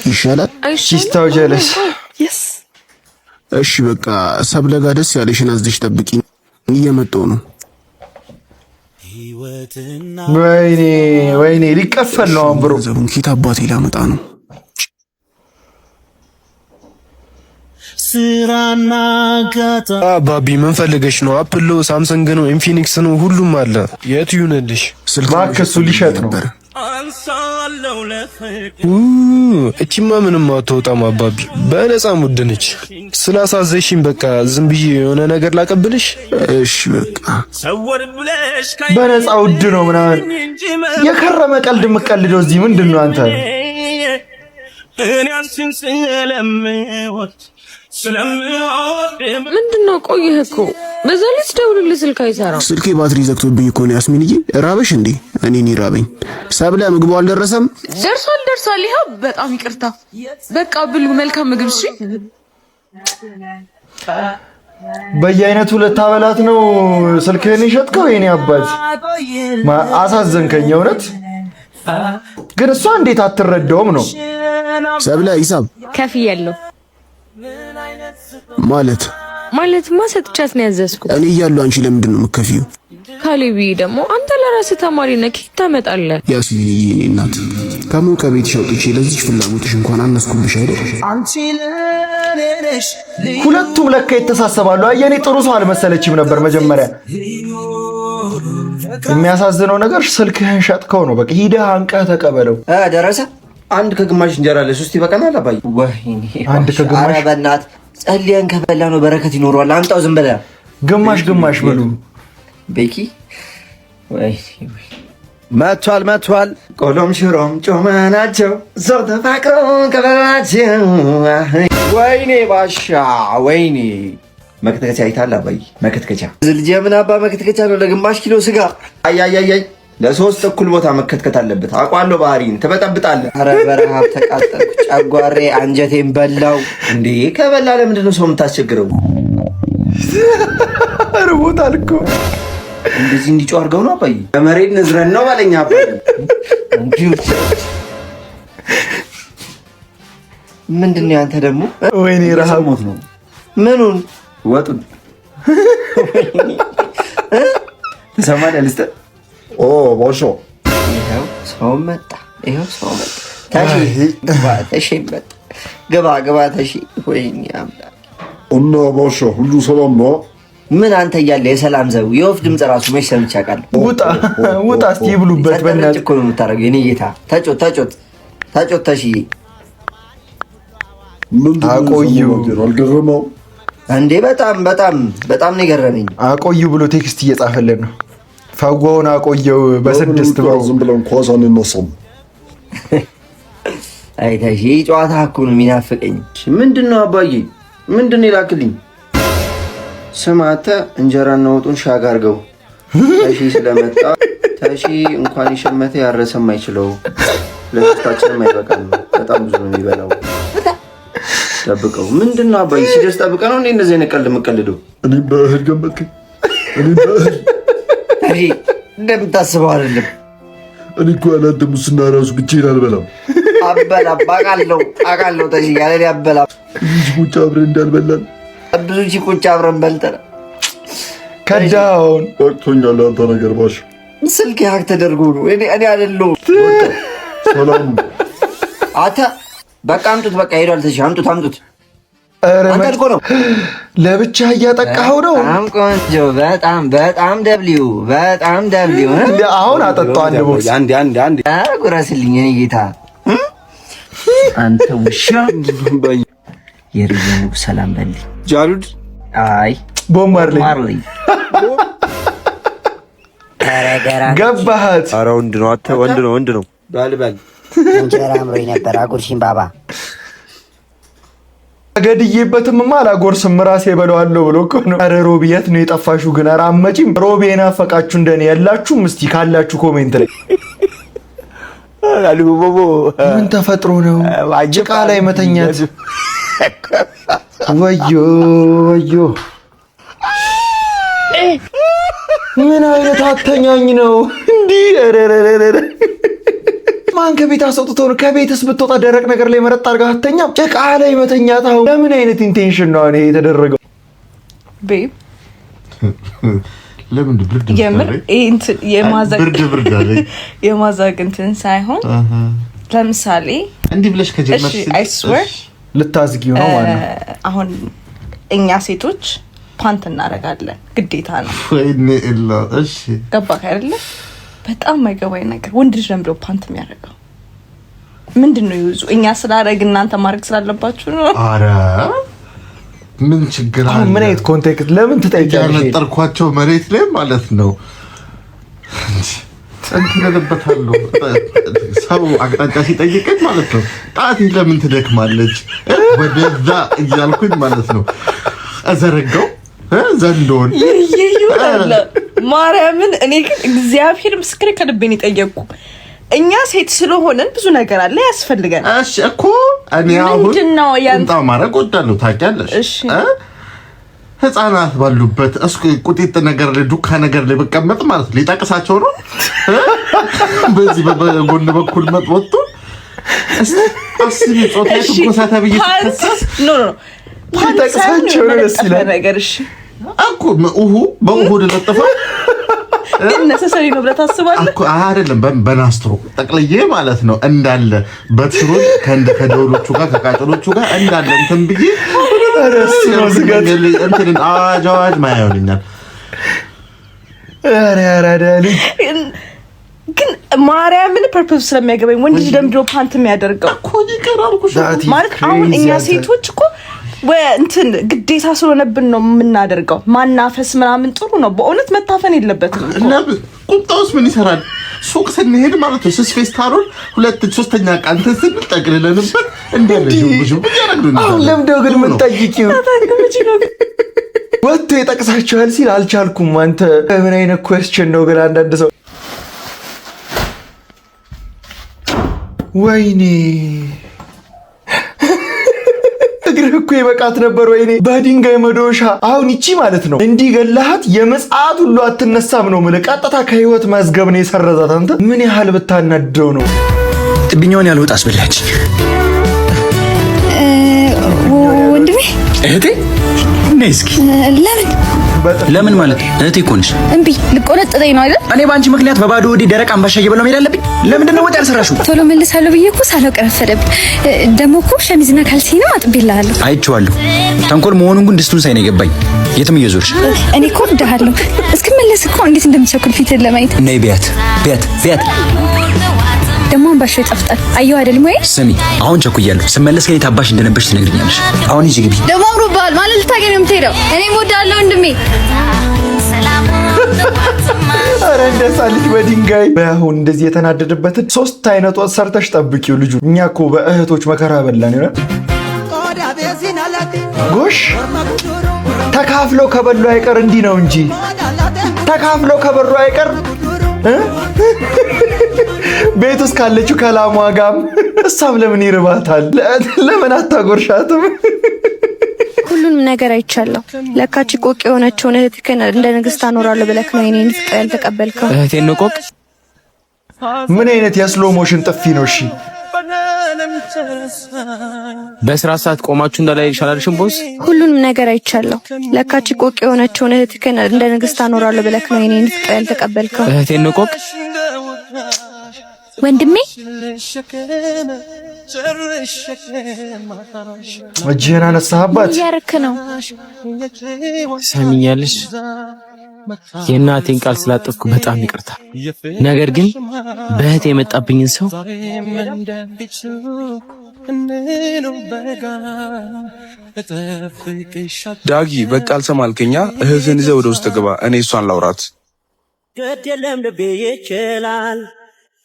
S15: ይሻላል።
S2: ሲስታው ጀለስ።
S15: እሺ በቃ ሰብለ ጋር ደስ ያለሽን አዝሽ ጠብቂኝ፣ እየመጣሁ ነው።
S2: ወይኔ ሊቀፈል ነው አሁን ብሩ።
S15: ዘቡን ኪት አባቴ ላመጣ ነው።
S9: ስራና ጋታ
S15: ባቢ ምን ፈልገሽ ነው? አፕል ነው፣ ሳምሰንግ ነው፣ ኢንፊኒክስ ነው፣ ሁሉም አለ። የት ይሁንልሽ?
S2: ስልክ ባክሱ ሊሸጥ ነው።
S15: እቺማ ምንም አትወጣም አባቢ፣ በነፃ ሙድ ነች። ስላሳዘሽኝ በቃ ዝም ብዬ የሆነ ነገር ላቀብልሽ። እሺ በቃ
S2: በነፃ ውድ ነው ምናምን የከረመ ቀልድ የምትቀልደው እዚህ ምንድን ነው አንተ?
S17: ምንድነው? ቆየህ እኮ በዛ ላይ ስደውልልህ ስልክ አይሰራም።
S15: ስልኬ ባትሪ ዘግቶብኝ እኮ ነው። ያስሚንዬ ራበሽ እንዴ? እኔን ይራበኝ። ሰብለ ምግቡ አልደረሰም?
S17: ደርሷል። ይኸው በጣም ይቅርታ። በቃ ብሉ፣ መልካም ምግብ። እሺ
S2: በየአይነቱ ልታበላት ነው ስልክህን የሸጥከው? የኔ አባት አሳዘንከኝ እውነት። ግን እሷ እንዴት አትረዳውም ነው?
S15: ሰብለ ሂሳብ
S17: ከፍያለሁ።
S15: ማለትማ
S17: ሰጥቻት ነው ያዘዝኩት።
S15: እኔ እያለሁ አንቺ ለምንድን ነው የምትከፊው?
S17: ካሌብዬ ደግሞ አንተ ለራስህ ተማሪ ነህ፣ ኬት ታመጣለህ?
S15: ያስሚንዬ የኔ እናት ከምን ከቤትሽ አውጥቼ ለዚች ፍላጎትሽ እንኳን አነስኩብሽ አይደል?
S2: ሁለቱም ለካ የተሳሰባሉ። አየኔ ጥሩ ሰው አልመሰለችም ነበር መጀመሪያ። የሚያሳዝነው ነገር ስልክህን ሸጥከው ነው። በቃ ሂደህ አንቀህ ተቀበለው።
S18: ደረሰ። አንድ ከግማሽ እንጀራ ለሶስት ይበቃናል አባዬ። ወይኔ
S2: አንድ ከግማሽ።
S18: ኧረ በእናትህ ጸልየን ከበላ ነው በረከት ይኖረዋል። አምጣው ዝም ብለህ
S2: ግማሽ ብሉ።
S18: ቤኪ መቷል። ቆሎም ሽሮም ጮማ ናቸው ሰው ተፋቅረው ከበላቸው። ወይኔ ባሻ ወይኔ መክተከቻ አይታል አባዬ። መክተከቻ ዝልጄ ምን አባ መክተከቻ ነው ለግማሽ ኪሎ ስጋ። አያያያይ ለሶስት እኩል ቦታ መከትከት አለበት። አውቃለሁ ባህሪን ትበጠብጣለህ። ኧረ በረሃብ ተቃጠልኩ። ጨጓሬ አንጀቴን በላው። እንዴ ከበላ ለምንድን ነው ሰው የምታስቸግረው?
S2: ርቦታል እኮ።
S18: እንደዚህ እንዲጮህ አድርገው ነው አባዬ። በመሬት ንዝረን ነው ባለኛ አባዬ። ምንድን ነው ያንተ ደግሞ?
S2: ወይኔ ረሃብ
S18: ነው። ምኑን? ወጡን ትሰማለህ? ልስጥህ።
S2: ቦሾ
S18: ይኸው ሰው መጣ። ተሺ መጣ። ግባ ተሺ። ወይኔ አምላክ።
S19: እና ቦሾ ሁሉ ሰላም ነው?
S18: ምን አንተ እያለ የሰላም ዘው የወፍ ድምፅ ራሱ መች ሰምቼ አውቃለሁ?
S2: ውጣ እስቲ ይብሉበት። በእናትህ
S18: እኮ ነው የምታደርገው የኔ ጌታ። ተጮት ተሺ።
S2: አቆዩ
S19: አልገረመው
S18: እንዴ? በጣም ነው የገረመኝ።
S2: አቆዩ ብሎ ቴክስት እየጻፈልን ነው። ፈጎውን አቆየው በስድስት ነው።
S19: ዝም ብለን ኳስ አንነሳም።
S18: አይ ተሺ ጨዋታ እኮ ነው የሚናፍቀኝ። ምንድነው አባዬ? ምንድነው ይላክልኝ? ስማ አንተ እንጀራና ወጡን ሻግ አድርገው። ተሺ ስለመጣ ተሺ እንኳን የሸመተ ያረሰም አይችለው። ለፍታችንም አይበቃም። በጣም ብዙ ነው የሚበላው። ጠብቀው። ምንድነው አባዬ? ሲደርስ ጠብቀህ ነው እንደዚህ አይነት ቀልድ የምትቀልደው?
S19: እኔ በእህል ገመትከኝ።
S18: እንደምታስበው አይደለም።
S19: እኔ እኮ ያላንተ ሙስና ራሱ ብቻዬን አልበላም።
S18: አውቃለሁ ተሺ ያለ አበላ
S19: ብዙ ቁጭ አብረን እንዳልበላን
S18: ብዙ ቁጭ አብረን በልተን
S2: ከዳውን
S19: ወቅቶኛል። አንተ ነገር ባሽ
S18: ስልክ ያክ ተደርጎ ነው። እኔ አይደለሁም።
S19: ሰላም
S18: አታ በቃ አምጡት። በቃ ሄዷል። ተሺ አምጡት።
S2: አንተ እኮ ነው ለብቻ እያጠቃኸው ነው።
S18: በጣም ቆንጆ። በጣም ደብሊው አሁን
S2: አጠጣው። አንድ ቦክስ
S18: አንድ ጉረስልኝ የኔ ጌታ። አንተ ውሻ የሪዘኑ ሰላም በልኝ
S9: ጃሉድ።
S18: አይ
S2: ቦብ ማርሊ ገባሃት።
S20: ኧረ ወንድ ነው አተ ወንድ ነው ባልባል
S21: እንጀራ አምሮኝ ነበር አጉርሽኝ ባባ
S2: ገድዬበትምማ አላጎርስም ራሴ በለዋለሁ ብሎ እኮ ነው። ኧረ ሮቢ የት ነው የጠፋሽው ግን? ኧረ አትመጪም? ሮቢ የናፈቃችሁ እንደኔ የላችሁም? እስቲ ካላችሁ ኮሜንት ላይ ምን ተፈጥሮ ነው ጭቃ ላይ መተኛት? ወዮ ወዮ ምን አይነት አተኛኝ ነው እንዲህ? ማን ከቤት አስወጥቶ ነው? ከቤትስ ብትወጣ ደረቅ ነገር ላይ መረጥ አድርጋ አተኛም? ጭቃ ላይ መተኛት አሁን ለምን አይነት ኢንቴንሽን ነው ይሄ የተደረገው?
S22: ቤብ
S19: ለምን ብርድ
S22: የምር የማዛግ እንትን ሳይሆን ለምሳሌ
S19: እንዲህ ብለሽ ከጀመርሽ
S22: I swear
S2: ልታዝጊው ነው ማለት ነው።
S22: አሁን እኛ ሴቶች ፓንት እናደርጋለን ግዴታ ነው።
S19: ወይኔ ኢላ እሺ
S22: ገባህ አይደለ? በጣም የማይገባኝ ነገር ወንድ ልጅ ለምዶ ፓንት የሚያደርገው ምንድነው? ይዙ እኛ ስላደረግን እናንተ ማድረግ ስላለባችሁ ነው።
S19: ኧረ ምን ችግር አለ?
S2: ምን አይነት ኮንቴክስት ለምን ትጠይቂያለሽ?
S19: ያነጠርኳቸው መሬት ላይ ማለት ነው እንተለበታለሁ። ሰው አቅጣጫ ሲጠይቀኝ ማለት ነው ጣቴ ለምን ትደክማለች ወደዛ እያልኩኝ ማለት ነው አዘረጋው ዘንዶን
S22: ይዩላ ማርያምን። እኔ ግን እግዚአብሔር ምስክሬ ከልቤን ይጠየቁ እኛ ሴት ስለሆነን ብዙ ነገር አለ ያስፈልጋል።
S19: እሺ እኮ እኔ አሁን ቁንጣ ማድረግ ወዳለሁ ታውቂያለሽ። ህፃናት ባሉበት እስኩ ቁጢጥ ነገር ላይ ዱካ ነገር ላይ በቀመጥ ማለት ሊጠቅሳቸው ነው። በዚህ በጎን በኩል መጥወጡ አስቢ ጾታዬ ተቆሳታ ብዬ
S22: ኖ ሊጠቅሳቸው ነው ደስ ይላል ነገር። እሺ
S19: እኮ በውሁ ለጠፈ
S22: ግን ነሰሰሪ ነው ብለህ ታስባለህ
S19: እኮ አይደለም። በናስትሮ ጠቅልዬ ማለት ነው እንዳለ በትሩን ከደውሎቹ ጋር ከቃጭሎቹ ጋር እንዳለ እንትን ብዬ ነው ዝጋት እንትን አዋጅ ማያውልኛል።
S2: ኧረ ያራዳሊ
S22: ግን ማርያምን ፐርፐዝ ስለሚያገባኝ ወንድ ልጅ ለምንድን ነው ፓንት የሚያደርገው
S19: እኮ ይቀራልኩ
S22: ማለት አሁን እኛ ሴቶች እኮ እንትን ግዴታ ስለሆነብን ነው የምናደርገው። ማናፈስ ምናምን ጥሩ ነው በእውነት መታፈን የለበትም።
S19: ለምን ቁጣውስ ምን ይሰራል? ሱቅ ስንሄድ ማለት ነው ስስ ፌስታሩን 2-3ኛ ቀን ስንጠቅልለንበት እንደዚህ
S2: አሁን ለምደው ግን ምን ጠይቂው ወጥቶ ይጠቅሳችኋል ሲል አልቻልኩም። አንተ ምን አይነት ኩዌስችን ነው ግን? አንዳንድ ሰው ወይኔ እግርህ እኮ ይበቃት ነበር። ወይኔ በድንጋይ መዶሻ አሁን ይቺ ማለት ነው እንዲህ ገላሃት የመጽአት ሁሉ አትነሳም ነው የምልህ። ቀጥታ ከህይወት መዝገብ ነው የሰረዛት። አንተ ምን ያህል ብታናድደው ነው?
S11: ጥብኛውን ያልወጣ አስበላች
S13: ወንድሜ
S11: እህቴ ነይ እስኪ። ለምን ማለት እህቴ እኮ ነሽ።
S13: እምቢ ልቆነጥጠኝ ነው አይደል?
S11: እኔ በአንቺ ምክንያት በባዶ ወዲ ደረቅ አምባሻ እየበላሁ መሄድ አለብኝ? ለምንድን ነው ወጥ ያልሰራሽው?
S13: ቶሎ መልሳለሁ ብዬ እኮ ሳላውቅ ረፈደብኝ። ደግሞ እኮ ሸሚዝና ካልሲንም አጥቤልሃለሁ።
S11: አይቼዋለሁ። ተንኮል መሆኑን ግን ድስቱን ሳይ ነው የገባኝ። የትም እየዞርሽ
S13: እኔ እኮ እወድሃለሁ። እስክመለስ እኮ እንዴት እንደምቸኩል ፊትህን ለማየት።
S11: ነይ ቢያት
S13: ደግሞ አምባሻው ይጣፍጣል። አየሁ አይደል ወይ?
S11: ስሚ አሁን ቸኩያለሁ። ስመለስ ከኔ ታባሽ እንደነበርሽ ትነግሪኛለሽ። አሁን እዚህ ግቢ።
S13: ደግሞ አምሮብሃል ማለት ልታገኝ ነው የምትሄደው። እኔም እወድሃለሁ ወንድሜ።
S2: ኧረ እንደሳልሽ በድንጋይ በአሁን እንደዚህ የተናደደበትን 3 አይነት ወጥ ሰርተሽ ጠብቂው ልጁ። እኛ እኮ በእህቶች መከራ በላን ይሆናል። ጎሽ ተካፍለው ከበሉ አይቀር እንዲህ ነው እንጂ ተካፍለው ከበሉ አይቀር ቤት ውስጥ ካለችው ከላሟ ጋም እሷም ለምን ይርባታል? ለምን አታጎርሻትም?
S5: ሁሉንም ነገር አይቻለሁ። ለካቺ ቆቅ የሆነችውን እህትህን እንደ ንግስት አኖራለሁ ብለህ ነው የኔን ፍቅር ያልተቀበልከው።
S11: እህቴን ነው ቆቅ?
S2: ምን አይነት የስሎ ሞሽን ጥፊ ነው? እሺ
S4: በስራ ሰዓት ቆማችሁ እንዳላይ ይሻላልሽም ቦስ።
S5: ሁሉንም ነገር አይቻለሁ። ለካቺ ቆቅ የሆነችውን እህትህን እንደ ንግስት አኖራለሁ ብለህ ነው የኔን ፍቅር ያልተቀበልከው።
S4: እህቴን ነው ቆቅ?
S13: ወንድሜ
S2: እጅህን አነሳህባት።
S13: እያረክ ነው።
S4: ሰሚኛለሽ? የእናቴን ቃል ስላጠፍኩ በጣም ይቅርታ። ነገር ግን በእህቴ የመጣብኝን ሰው
S15: ዳጊ በቃ አልሰማልከኛ። እህትን ይዘህ ወደ ውስጥ ግባ፣ እኔ እሷን ላውራት።
S9: ገደለም ልቤ ይችላል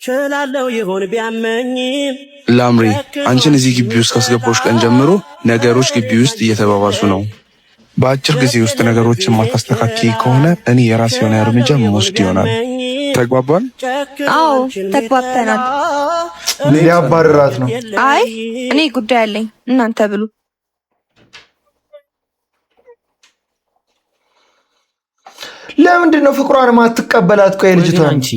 S9: ችላለው ይሆን ቢያመኝም
S15: ላምሪ አንቺን እዚህ ግቢ ውስጥ ካስገባሁሽ ቀን ጀምሮ ነገሮች ግቢ ውስጥ እየተባባሱ ነው። በአጭር ጊዜ ውስጥ ነገሮችን ማታስተካከይ ከሆነ እኔ የራሴ የሆነ እርምጃ መወስድ ይሆናል። ተግባባን?
S5: አዎ ተግባብተናል።
S2: ሊያባርራት ነው።
S5: አይ እኔ ጉዳይ አለኝ፣ እናንተ ብሉ።
S2: ለምንድን ነው ፍቅሯን ማትቀበላት? ቆይ ልጅቷ
S3: አንቺ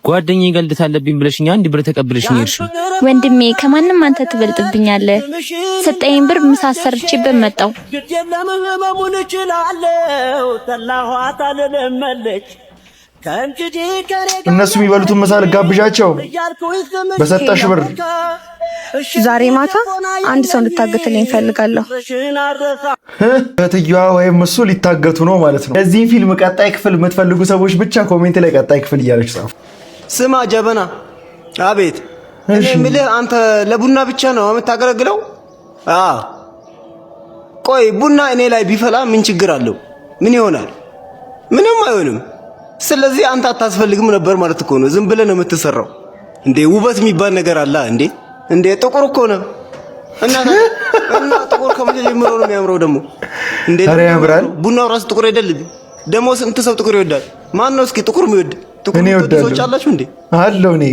S3: ጓደኛዬ ገልደት አለብኝ ብለሽኛ አንድ ብር ተቀብለሽኝ ሄድሽ።
S13: ወንድሜ ከማንም አንተ ትበልጥብኛለህ። ሰጠኝ ብር ምሳ ሰርቼበት መጣው።
S2: እነሱ የሚበሉትን ምሳ ልጋብዣቸው በሰጠሽ ብር።
S5: ዛሬ ማታ አንድ ሰው እንድታገትልኝ እፈልጋለሁ።
S2: እህትየዋ ወይም እሱ ሊታገቱ ነው ማለት ነው። የዚህን ፊልም ቀጣይ ክፍል የምትፈልጉ ሰዎች ብቻ ኮሜንት ላይ ቀጣይ ክፍል እያለች ጻፉ።
S7: ስማ ጀበና፣ አቤት። እኔ የምልህ አንተ ለቡና ብቻ ነው የምታገለግለው? ቆይ ቡና እኔ ላይ ቢፈላ ምን ችግር አለው? ምን ይሆናል? ምንም አይሆንም። ስለዚህ አንተ አታስፈልግም ነበር ማለት እኮ ነው። ዝም ብለህ ነው የምትሰራው እንዴ? ውበት የሚባል ነገር አለ እንዴ? እንዴ ጥቁር እኮ ነው እና ጥቁር ከመቼ ጀምሮ ነው የሚያምረው ደግሞ? እንዴ
S2: ያምራል።
S7: ቡናው ራሱ ጥቁር አይደል? ደግሞ ስንት ሰው ጥቁር ይወዳል? ማን ነው እስኪ ጥቁር የሚወድ? ጥቁር ሰዎች አላችሁ እንዴ?
S2: አለው እኔ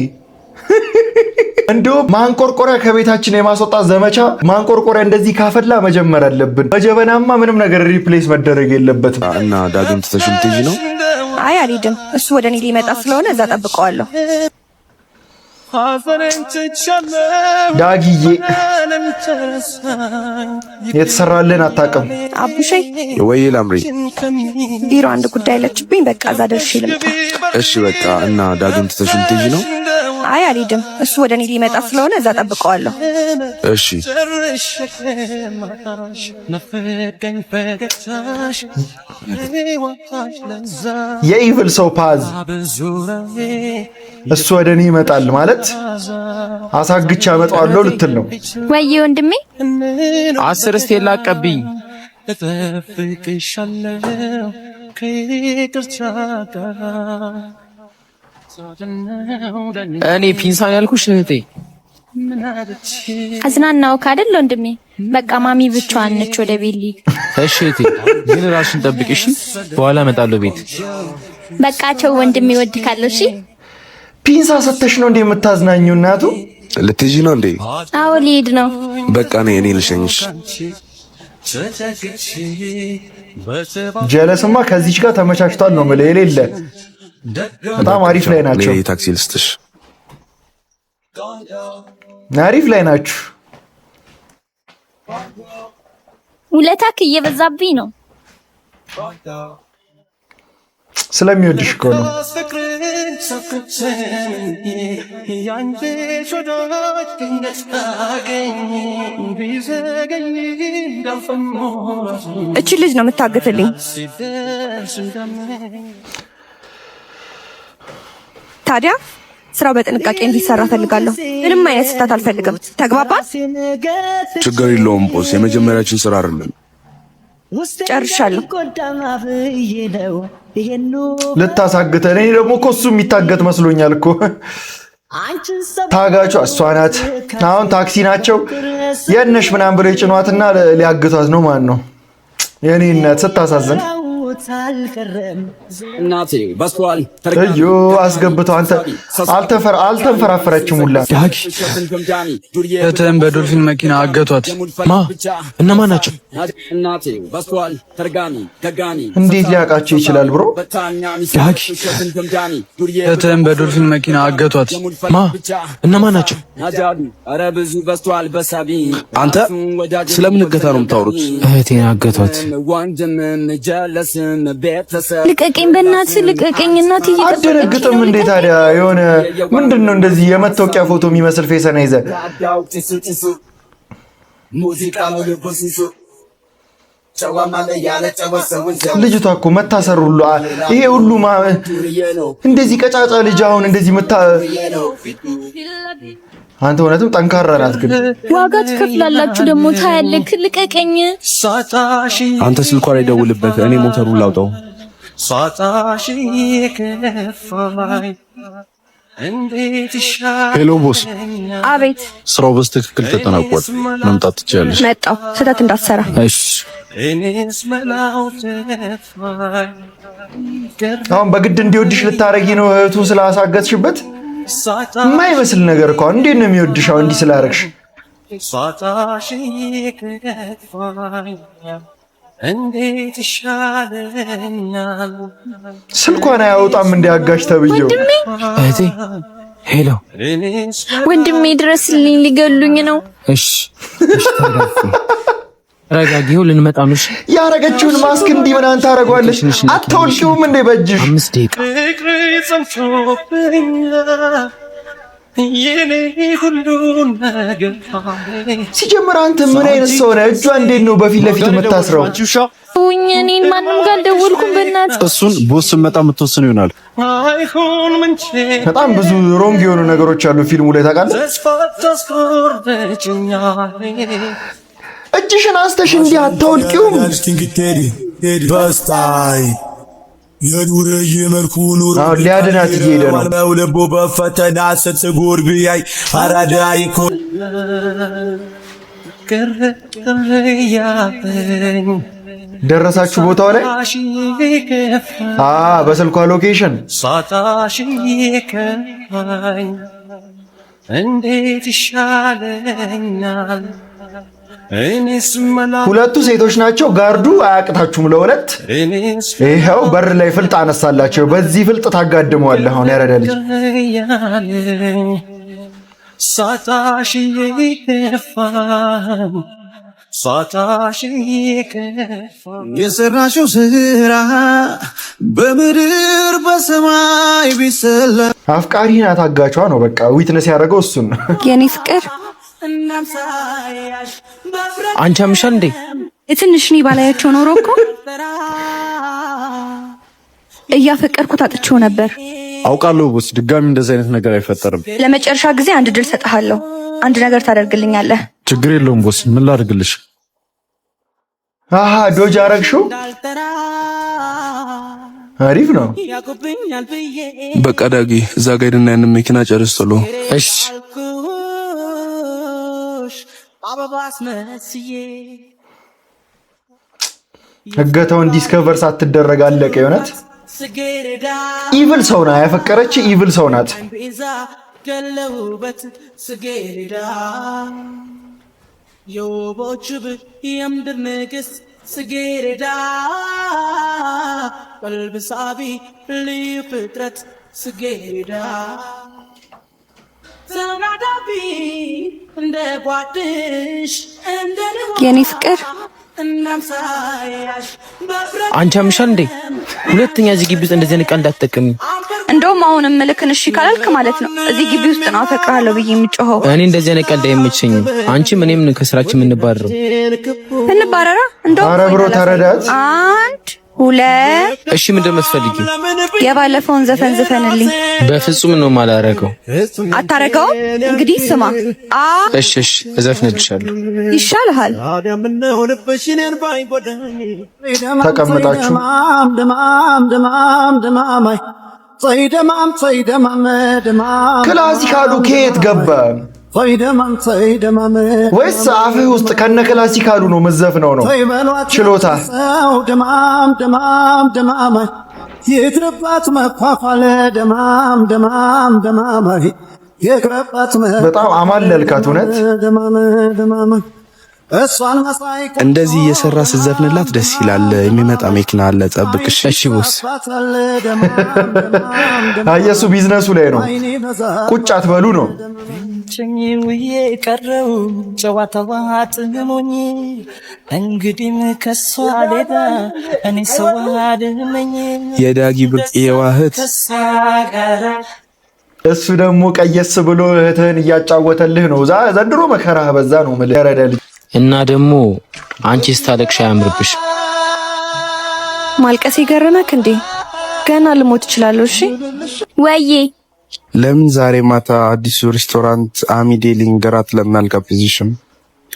S2: እንደውም ማንቆርቆሪያ ከቤታችን የማስወጣት ዘመቻ ማንቆርቆሪያ እንደዚህ ካፈላ መጀመር አለብን። በጀበናማ ምንም ነገር ሪፕሌስ መደረግ የለበትም።
S15: እና ዳግም ትተሽም ትይጂ ነው?
S5: አይ አልሄድም። እሱ ወደ እኔ ሊመጣ ስለሆነ እዛ ጠብቀዋለሁ።
S2: ዳጊዬ የተሰራልን አታውቅም።
S5: አቡሼ
S15: ወይ ላምሪ
S5: ቢሮ አንድ ጉዳይ ለችብኝ። በቃ እዛ ደርሼ ልምጣ።
S15: እሺ በቃ እና ዳግም ትተሽም ትይጂ ነው?
S5: አይ አልሄድም። እሱ ወደ እኔ ሊመጣ ስለሆነ እዛ ጠብቀዋለሁ።
S15: እሺ
S2: የኢቭል ሰው ፓዝ እሱ ወደ እኔ ይመጣል ማለት አሳግቻ አመጣዋለሁ ልትል ነው
S13: ወይ ወንድሜ?
S3: 10 ስቴላ አቀብኝ። እኔ ፒንሳን ያልኩሽ እህቴ።
S13: አዝናናው ካደል ወንድሜ? በቃ ማሚ ብቻዋን ነች ወደ ቤት ሊግ።
S3: እሺ እህቴ፣ ግን ራስሽን ጠብቂ እሺ። በኋላ እመጣለሁ ቤት።
S13: በቃ ቸው ወንድሜ፣ እወድካለሁ። እሺ
S2: ፒንሳ ሰተሽ ነው እንዴ የምታዝናኙ? እናቱ
S15: ልትይጂ ነው እንዴ?
S13: አዎ ልሄድ ነው።
S15: በቃ እኔ ልሸኝሽ።
S2: ጀለስማ ከዚች ጋር ተመቻችቷል ነው የምልህ። የሌለ በጣም አሪፍ ላይ ናቸው።
S15: ታክሲ ልስጥሽ።
S2: አሪፍ ላይ ናችሁ።
S13: ውለታክ እየበዛብኝ ነው።
S2: ስለሚወድሽ እኮ ነው።
S5: እቺ ልጅ ነው የምታገትልኝ። ታዲያ ስራው በጥንቃቄ እንዲሰራ ፈልጋለሁ። ምንም አይነት ስህተት አልፈልግም። ተግባባን?
S15: ችግር የለውም ቦስ፣ የመጀመሪያችን ስራ አይደለም።
S5: ጨርሻለሁ።
S2: ልታሳግተን። እኔ ደግሞ እኮ እሱ የሚታገት መስሎኛል እኮ። ታጋቿ እሷ ናት። አሁን ታክሲ ናቸው የነሽ ምናምን ብለው የጭኗትና ሊያግቷት ነው። ማን ነው? የኔ እናት ስታሳዝን።
S11: እናቴ በስቷል።
S2: እዩ አስገብተው አንተ አልተንፈራፈረችም ሁላ።
S3: ዳጊ እህትህን በዶልፊን መኪና አገቷት። ማ እነማን ናቸው?
S11: እናቴ በስቷል።
S2: እንዴት ሊያውቃቸው ይችላል ብሮ?
S3: ዳጊ እህትህን በዶልፊን መኪና አገቷት። ማ እነማን ናቸው?
S11: ኧረ ብዙ በስቷል። በሳቢ
S15: አንተ ስለምን እገታ ነው የምታወሩት?
S3: እህቴን አገቷት።
S13: ልቀቀኝ፣ በእናትህ ልቀቀኝ። እናትዬ
S2: አትደነግጥም እንዴ ታዲያ? የሆነ ምንድን ነው እንደዚህ የመታወቂያ ፎቶ የሚመስል ፌሰና ይዘህ? ልጅቷ እኮ መታሰር ሁሉ ይሄ ሁሉ እንደዚህ ቀጫጫ ልጅ አሁን እንደዚህ አንተ እውነትም ጠንካራ ናት። ግን
S16: ዋጋ ትከፍላላችሁ ደግሞ ታያለህ። ልቀቀኝ።
S15: አንተ ስልኳ ላይ ደውልበት፣ እኔ ሞተሩን ላውጣው። ሄሎ ቦስ።
S5: አቤት።
S15: ስራው በስትክክል ተጠናቋል። መምጣት ትችያለሽ።
S5: መጣሁ። ስህተት እንዳትሰራ።
S15: እሺ።
S2: አሁን በግድ እንዲወድሽ ልታረጊ ነው እህቱን ስላሳገዝሽበት? የማይመስል ነገር እኮ እንዴት ነው የሚወድሽ አሁን እንዲህ ስላረግሽ? ስልኳን አያወጣም እንዲያጋሽ ተብዬው።
S3: እህቴ ሄሎ
S16: ወንድሜ ድረስልኝ፣ ሊገሉኝ ነው።
S3: እሺ ረጋጊው ልንመጣ ነው። እሺ
S2: ያረገችውን ማስክ እንዲህ ምን አንተ ታረጋለሽ? አትወልቂውም እንዴ በእጅሽ?
S3: 5 ደቂቃ
S2: ሲጀምር አንተ ምን አይነት ሰው ነህ? እጇ እንዴት ነው በፊት ለፊት የምታስረው?
S16: እኔ ማንም ጋር አልደወልኩም። በእናትህ
S15: እሱን ቦስ መጣ የምትወስን ይሆናል።
S2: በጣም ብዙ ሮንግ የሆኑ ነገሮች አሉ ፊልሙ ላይ ታውቃለህ። እጅሽን አንስተሽ እንዲህ አታወልቂውም? ሊያድናት እየሄደ ነው። ደረሳችሁ ቦታው ላይ? በስልኳ ሎኬሽን እንዴት ይሻለኛል። ሁለቱ ሴቶች ናቸው። ጋርዱ አያቅታችሁም ለሁለት። ይኸው በር ላይ ፍልጥ አነሳላቸው። በዚህ ፍልጥ ታጋድመዋለህ። አሁን ያረዳ ልጅ ሳታሽ ይከፋኝ ሳታሽ ይከፋኝ የሰራሽው ስራ በምድር በሰማይ ቢሰላ አፍቃሪ ናት። አጋቿ ነው በቃ ዊትነስ ያደረገው እሱን ነው።
S5: የኔ ፍቅር
S3: አንቺ አምሻል እንዴ?
S5: ትንሽ እኔ ባላያቸው ኖሮ እኮ እያፈቀርኩት አጥቼው ነበር።
S15: አውቃለሁ ቦስ፣ ድጋሚ እንደዚህ አይነት ነገር አይፈጠርም።
S5: ለመጨረሻ ጊዜ አንድ ድል ሰጥሃለሁ። አንድ ነገር ታደርግልኛለህ።
S15: ችግር የለውም ቦስ፣ ምን ላድርግልሽ?
S2: ዶጅ አረግሽው? አሪፍ ነው።
S15: በቃ ዳጊ እዛ ጋር ሄድና ያንን መኪና ጨርስ ቶሎ።
S3: እሺ
S2: እገታውን ዲስከቨር ሳትደረግ አለቀ። የሆነት ኢቭል ሰው ናት ያፈቀረች፣ ኢቭል ሰው ናት። የውቦች የምድር ንግሥት ጽጌረዳ ቀልብ ሳቢ ልዩ ፍጥረት ጽጌረዳ ተናዳፊ እንደ ጓድሽ እንደ
S5: የኔ ፍቅር
S3: አንቺ አምሻል እንዴ? ሁለተኛ እዚህ ግቢ ውስጥ እንደዚህ ንቃ እንዳትጠቀሚ።
S5: እንደውም አሁንም ምልክን እሺ ካላልክ ማለት ነው እዚህ ግቢ ውስጥ ነው አፈቅርሃለሁ ብዬ የምጮኸው።
S3: እኔ እንደዚህ ንቃ እንዳይመቸኝም። አንቺም እኔም ከስራችን የምንባረረው
S5: እንባረራ። እንደውም
S2: ኧረ ብሮ ተረዳት።
S5: 1 2
S3: እሺ ምንድን ነው የምትፈልጊው?
S5: የባለፈውን ዘፈን ዘፈንልኝ።
S3: በፍጹም ነው የማላረገው።
S5: አታረገው? እንግዲህ ስማ።
S3: እሺ እዘፍንልሻለሁ።
S5: ይሻልሃል።
S2: ተቀምጣችሁ ክላሲካሉ ከየት ገባ? ወይስ አፍህ ውስጥ ከነ ክላሲካሉ ነው መዘፍነው ነው ችሎታ? በጣም አማለልካት እውነት።
S15: እንደዚህ እየሰራ ስዘፍንላት ደስ ይላል። የሚመጣ መኪና አለ ጠብቅሽ።
S3: እሺ ቦስ።
S2: አየሱ ቢዝነሱ ላይ ነው። ቁጭ አትበሉ ነው።
S9: ቀረው ጨዋታዋ ጥሞኝ እንግዲህ ከሷ ሌላ እኔ ሰው አይደለኝ።
S15: የዳጊ ብርቅ የዋህት
S2: እሱ ደግሞ ቀየስ ብሎ እህትህን እያጫወተልህ ነው። ዘንድሮ መከራህ በዛ ነው ማለት
S3: እና ደግሞ አንቺ ስታለቅሽ አያምርብሽ።
S5: ማልቀስ ይገርመክ እንዴ? ገና ልሞት እችላለሁ። እሺ ወዬ
S15: ለምን ዛሬ ማታ አዲሱ ሬስቶራንት አሚዴ ሊንገራት ለምን አልጋብዝሽም?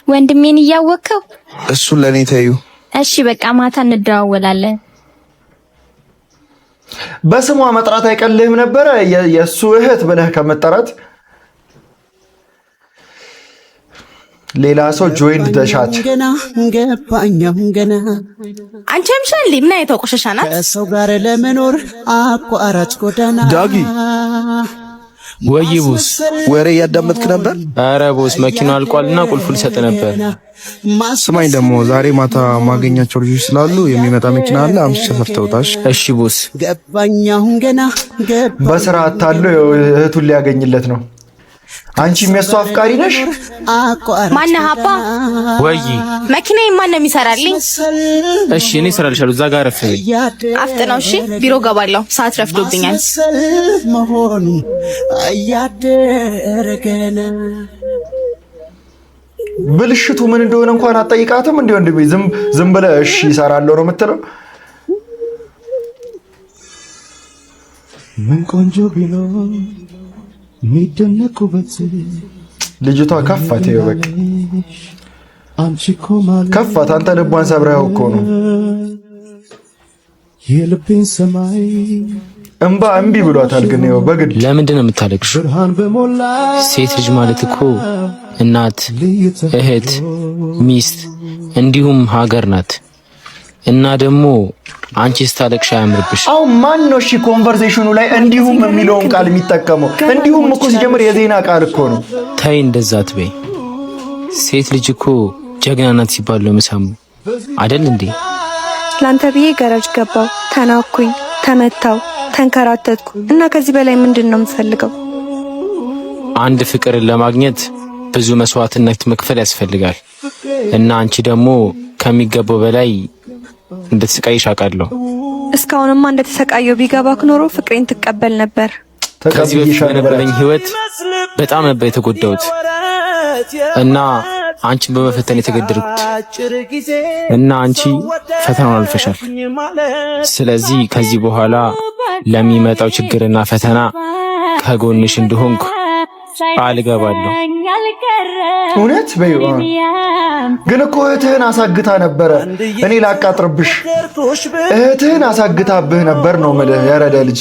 S13: ወንድሜን እያወቅኸው?
S15: እሱን ለኔ ተዩ።
S13: እሺ በቃ ማታ እንደዋወላለን።
S2: በስሟ መጥራት አይቀልህም ነበረ? የሱ እህት ብለህ ከመጠራት ሌላ ሰው ጆይንድ ደሻት
S9: ገና
S22: አንቺ ምሻል ምን አይተው ቆሻሻ ናት።
S9: ከሰው ጋር ለመኖር አቋራጭ ጎዳና።
S3: ዳጊ ወይ ቦስ
S15: ወሬ እያዳመጥክ ነበር?
S3: አረ ቦስ መኪናው አልቋልና ቁልፉ ልሰጥ ነበር።
S15: ስማኝ ደግሞ ዛሬ ማታ ማገኛቸው ልጆች ስላሉ የሚመጣ መኪና አለ፣ አምስት ሰርተውታሽ።
S3: እሺ ቦስ።
S9: ገባኛሁን ገና
S2: በስራ አታሎ እህቱን ሊያገኝለት ነው። አንቺ የሚያሱ አፍቃሪ ነሽ?
S22: ማነህ አባ?
S3: ወይ
S22: መኪናዬ ማን ነው የሚሰራልኝ?
S3: እሺ እኔ እሰራልሻለሁ። እዛ ጋር ረፍ በይ።
S22: አፍጥነው። እሺ ቢሮ ገባለሁ፣ ሰዓት ረፍዶብኛል።
S9: መሆኑ አያደረገና
S2: ብልሽቱ ምን እንደሆነ እንኳን አጠይቃትም እንዴ? ወንድሜ ዝም ብለህ እሺ እሰራለሁ ነው የምትለው?
S9: ምን ቆንጆ ቢኖር ሚደነቁበት
S2: ልጅቷ ከፋት። ይኸው በቃ ከፋት። አንተ ልቧን ሰብረኸው እኮ ነው።
S9: የልቤን ሰማይ
S2: እምባ እምቢ ብሏታል። ግን ይኸው በግድ
S3: ለምንድን ነው የምታለቅሽው? ሴት ልጅ ማለት እኮ እናት፣ እህት፣ ሚስት እንዲሁም ሀገር ናት። እና ደግሞ አንቺ ስታለቅሽ አያምርብሽ።
S2: አሁን ማን ነው እሺ ኮንቨርሴሽኑ ላይ እንዲሁም የሚለውን ቃል የሚጠቀመው? እንዲሁም እኮ ሲጀምር የዜና ቃል እኮ ነው።
S3: ተይ እንደዛ አትበይ። ሴት ልጅ እኮ ጀግና ናት ሲባል ነው የምሰማው አይደል እንዴ?
S5: ላንተ ብዬ ገረጅ ገባው፣ ተናኩኝ፣ ተመታው፣ ተንከራተትኩ እና ከዚህ በላይ ምንድን ነው የምፈልገው?
S3: አንድ ፍቅርን ለማግኘት ብዙ መስዋዕትነት መክፈል ያስፈልጋል። እና አንቺ ደግሞ ከሚገባው በላይ እንድትሰቃይሽ አውቃለሁ።
S5: እስካሁንማ እንደተሰቃየው ቢገባክ ኖሮ ፍቅሬን ትቀበል ነበር።
S3: ከዚህ በፊት በነበረኝ ህይወት በጣም ነበር የተጎዳሁት እና አንቺን በመፈተን የተገደልኩት እና አንቺ ፈተናውን አልፈሻል። ስለዚህ ከዚህ በኋላ ለሚመጣው ችግርና ፈተና ከጎንሽ እንደሆንኩ ቃል እገባለሁ።
S2: እውነት በይው። ግን እኮ እህትህን አሳግታ ነበረ። እኔ ላቃጥርብሽ፣ እህትህን አሳግታብህ ነበር ነው የምልህ። ያረዳ ልጅ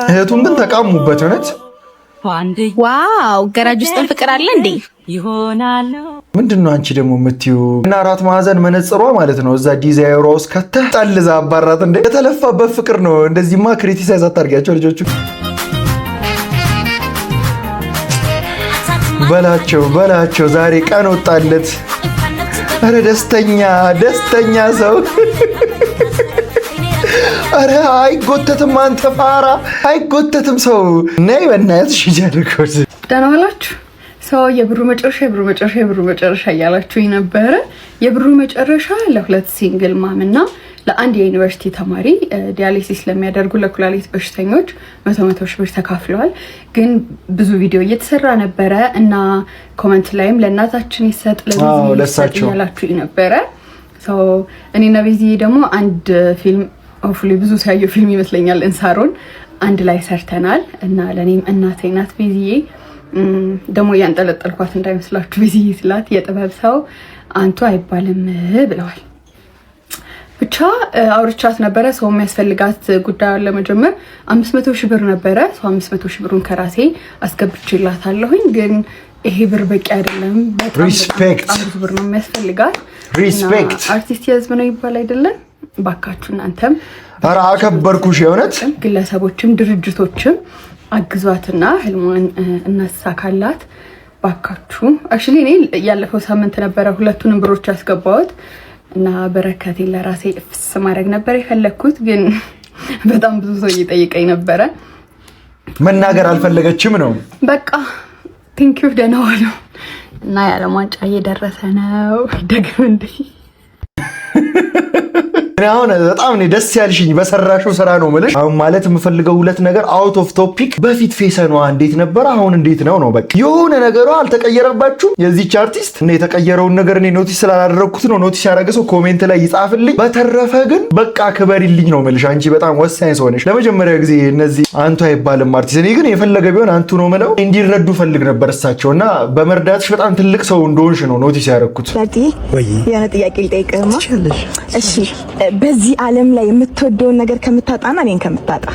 S2: እህቱን ግን ተቃሙበት። እውነት
S22: ዋው! ገራጅ ውስጥ ፍቅር አለ እንዴ?
S2: ምንድን ነው አንቺ ደግሞ የምትይው? እና አራት ማዕዘን መነጽሯ ማለት ነው እዛ ዲዛይሯ ውስጥ ከተህ ጠልዛ አባራት እንደ የተለፋበት ፍቅር ነው። እንደዚህማ ክሪቲሳይዝ አታርጊያቸው ልጆቹ። በላቸው ዛሬ ቀን ወጣለት። አረ ደስተኛ ሰው። አረ አይጎተትም፣ አንተ ፋራ አይጎተትም ሰው። ነይ በእናትሽ ይጃደርኩት።
S6: ደህና ዋላችሁ። ሰው የብሩ መጨረሻ እያላችሁ ነበረ። የብሩ መጨረሻ ለሁለት ሲንግል ማምና ለአንድ የዩኒቨርሲቲ ተማሪ ዲያሊሲስ ለሚያደርጉ ለኩላሊት በሽተኞች 100 ሺህ ብር ተካፍለዋል። ግን ብዙ ቪዲዮ እየተሰራ ነበረ እና ኮመንት ላይም ለእናታችን ይሰጥ ለዚህ ያላችሁ ነበረ። ሰው እኔና ቤዚ ደግሞ አንድ ፊልም ሆፕፉሊ ብዙ ሲያየው ፊልም ይመስለኛል እንሳሮን አንድ ላይ ሰርተናል እና ለኔም እናቴ ናት ቤዚዬ። ደግሞ ያንጠለጠልኳት እንዳይመስላችሁ ቤዚዬ ስላት የጥበብ ሰው አንቱ አይባልም ብለዋል። ብቻ አውርቻት ነበረ። ሰው የሚያስፈልጋት ጉዳዩን ለመጀመር 500 ሺህ ብር ነበረ። ሰው 500 ሺህ ብሩን ከራሴ አስገብቼላታለሁኝ። ግን ይሄ ብር በቂ አይደለም። በጣም ብዙ ብር ነው የሚያስፈልጋት።
S2: ሪስፔክት
S6: አርቲስት የህዝብ ነው ይባል አይደለም? ባካችሁ እናንተም
S2: ኧረ አከበርኩሽ። የእውነት
S6: ግለሰቦችም ድርጅቶችም አግዟትና ህልሟን እናሳካላት ባካችሁ። አክቹሊ እኔ ያለፈው ሳምንት ነበረ ሁለቱንም ብሮች ያስገባሁት እና በረከቴን ለራሴ እፍስ ማድረግ ነበር የፈለኩት። ግን በጣም ብዙ ሰው እየጠየቀኝ ነበረ።
S2: መናገር አልፈለገችም ነው
S6: በቃ። ቴንኪው ደህና ዋሉ። እና የዓለም ዋንጫ እየደረሰ ነው። ደግም እንዴ
S2: አሁን በጣም ነው ደስ ያልሽኝ በሰራሽው ስራ ነው የምልሽ። አሁን ማለት የምፈልገው ሁለት ነገር አውት ኦፍ ቶፒክ። በፊት ፌሰኗ እንዴት ነበር፣ አሁን እንዴት ነው በቃ የሆነ ነገሯ አልተቀየረባችሁም? የዚች አርቲስት እና የተቀየረውን ነገር እኔ ኖቲስ ስላላደረኩት ነው። ኖቲስ ያደረገ ሰው ኮሜንት ላይ ይጻፍልኝ። በተረፈ ግን በቃ ክበሪልኝ ነው የምልሽ። አንቺ በጣም ወሳኝ ሰው ነሽ። ለመጀመሪያ ጊዜ እነዚህ አንቱ አይባልም አርቲስት። እኔ ግን የፈለገ ቢሆን አንቱ ነው የምለው እንዲረዱ ፈልግ ነበር እሳቸውና በመርዳትሽ በጣም ትልቅ ሰው እንደሆንሽ ነው ኖቲስ ያደረኩት።
S22: ወይ የሆነ ጥያቄ ልጠይቅህማ? እሺ በዚህ ዓለም ላይ የምትወደውን ነገር ከምታጣና እኔን ከምታጣ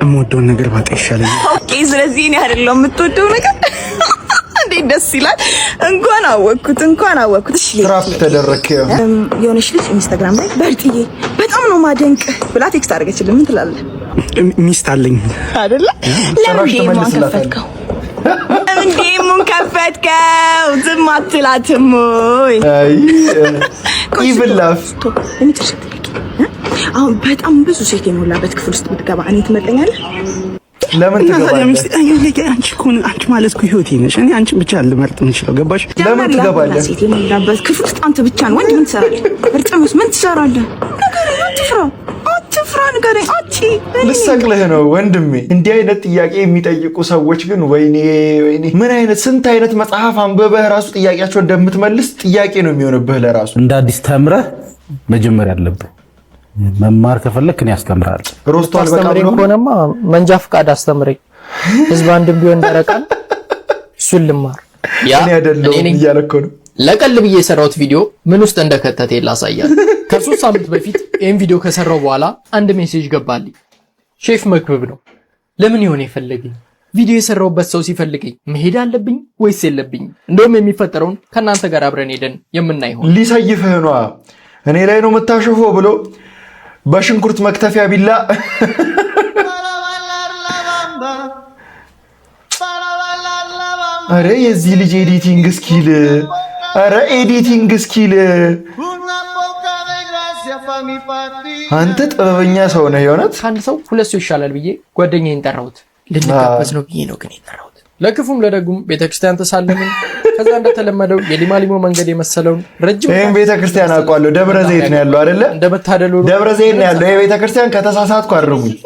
S11: የምወደውን ነገር ባጣ ይሻለኛል።
S22: ኦኬ፣ ስለዚህ እኔ አይደለም የምትወደው ነገር እንዴት ደስ ይላል። እንኳን አወቅኩት። እሺ
S2: ትራፕ ተደረከ።
S22: የሆነች ልጅ ኢንስታግራም ላይ በርጥዬ በጣም ነው ማደንቅ ብላ ቴክስት አድርገችልኝ። ምን ትላለህ?
S11: ሚስት አለኝ
S22: አይደለ? ለምን ከፈትከው? ዝም አትላትም ወይ?
S2: ይብላፍ
S22: አሁን በጣም ብዙ ሴት የሞላበት ክፍል ውስጥ ብትገባ እኔ ትመጣኛለህ?
S2: ለምን ትገባለህ?
S11: አንቺ ማለት እኮ ህይወቴ ነሽ። እኔ አንቺን ብቻ ልመርጥ የምችለው ገባሽ?
S2: ለምን ትገባለህ?
S22: ሴት የሞላበት ክፍል ውስጥ አንተ ብቻ ነው ወንድ። ምን ትሰራለህ? እርጥምስ ምን ትሰራለህ? አትፍራ ንገረኝ።
S2: ልሰቅልህ ነው ወንድሜ። እንዲህ አይነት ጥያቄ የሚጠይቁ ሰዎች ግን ወይኔ ምን አይነት ስንት አይነት መጽሐፍ አንብበህ ራሱ ጥያቄያቸው እንደምትመልስ ጥያቄ ነው የሚሆንብህ ለራሱ።
S8: እንደ አዲስ ተምረህ መጀመር ያለብህ መማር ከፈለክ እኔ አስተምራለሁ።
S2: ሮስቷል በቃ
S3: አስተምረኝ ከሆነማ መንጃ ፈቃድ አስተምረኝ። ህዝብ አንድም ቢሆን ደረቃል እሱን ልማር።
S2: እኔ አይደለሁም እያለኮ ነው።
S3: ለቀልብ ብዬ የሰራሁት ቪዲዮ ምን ውስጥ እንደከተተ ላሳያል። ከ3 ሳምንት በፊት ይሄን ቪዲዮ ከሰራው በኋላ አንድ ሜሴጅ ገባልኝ። ሼፍ መክብብ ነው። ለምን ይሆን የፈለገኝ? ቪዲዮ የሰራውበት ሰው ሲፈልገኝ መሄድ አለብኝ ወይስ የለብኝ? እንደውም የሚፈጠረውን ከናንተ ጋር አብረን ሄደን የምናየው
S2: ሊሰይፍህ ነው። እኔ ላይ ነው መታሸፈው ብሎ በሽንኩርት መክተፊያ ቢላ አረ የዚህ ልጅ ኤዲቲንግ ስኪል አንተ ጥበበኛ ሰው ነህ። የሆነት
S3: አንድ ሰው ሁለት ሰው ይሻላል ብዬ ጓደኛዬን ጠራሁት። ልንጋበዝ ነው ብዬ ነው ግን የጠራሁት። ለክፉም ለደጉም ቤተክርስቲያን ተሳለምን። ከዛ እንደተለመደው የሊማሊሞ መንገድ የመሰለውን ረጅም
S2: ይሄን ቤተክርስቲያን አውቀዋለሁ። ደብረ ዘይት ነው ያለው አይደለ?
S3: እንደመታደሉ
S2: ደብረ ዘይት ነው ያለው ይሄ ቤተክርስቲያን። ከተሳሳትኩ አድርጉኝ።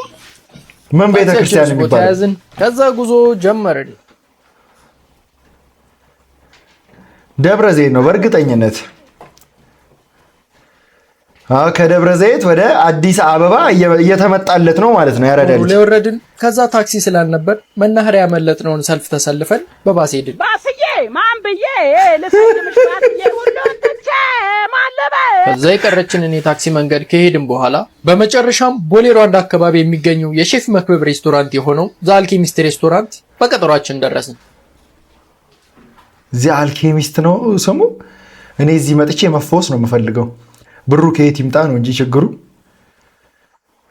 S2: ምን ቤተክርስቲያን የሚባለው?
S3: ከዛ ጉዞ ጀመርን።
S2: ደብረ ዘይት ነው በእርግጠኝነት። ከደብረ ዘይት ወደ አዲስ አበባ እየተመጣለት ነው ማለት ነው። ያረዳል
S3: ለወረድን። ከዛ ታክሲ ስላልነበር መናኸሪያ ያመለጥነውን ሰልፍ ተሰልፈን በባስ ሄድን።
S12: ባስዬ ማን ብዬ ለሰልምሽ ባስዬ ሁሉን ትቼ ማለበ።
S3: ከዛ የቀረችንን የታክሲ መንገድ ከሄድን በኋላ በመጨረሻም ቦሌ ሯንዳ አካባቢ የሚገኘው የሼፍ መክብብ ሬስቶራንት የሆነው ዘ አልኬሚስት ሬስቶራንት በቀጠሯችን ደረስን።
S2: ዘ አልኬሚስት ነው ስሙ። እኔ እዚህ መጥቼ መፈወስ ነው የምፈልገው። ብሩ ከየት ይምጣ ነው እንጂ ችግሩ።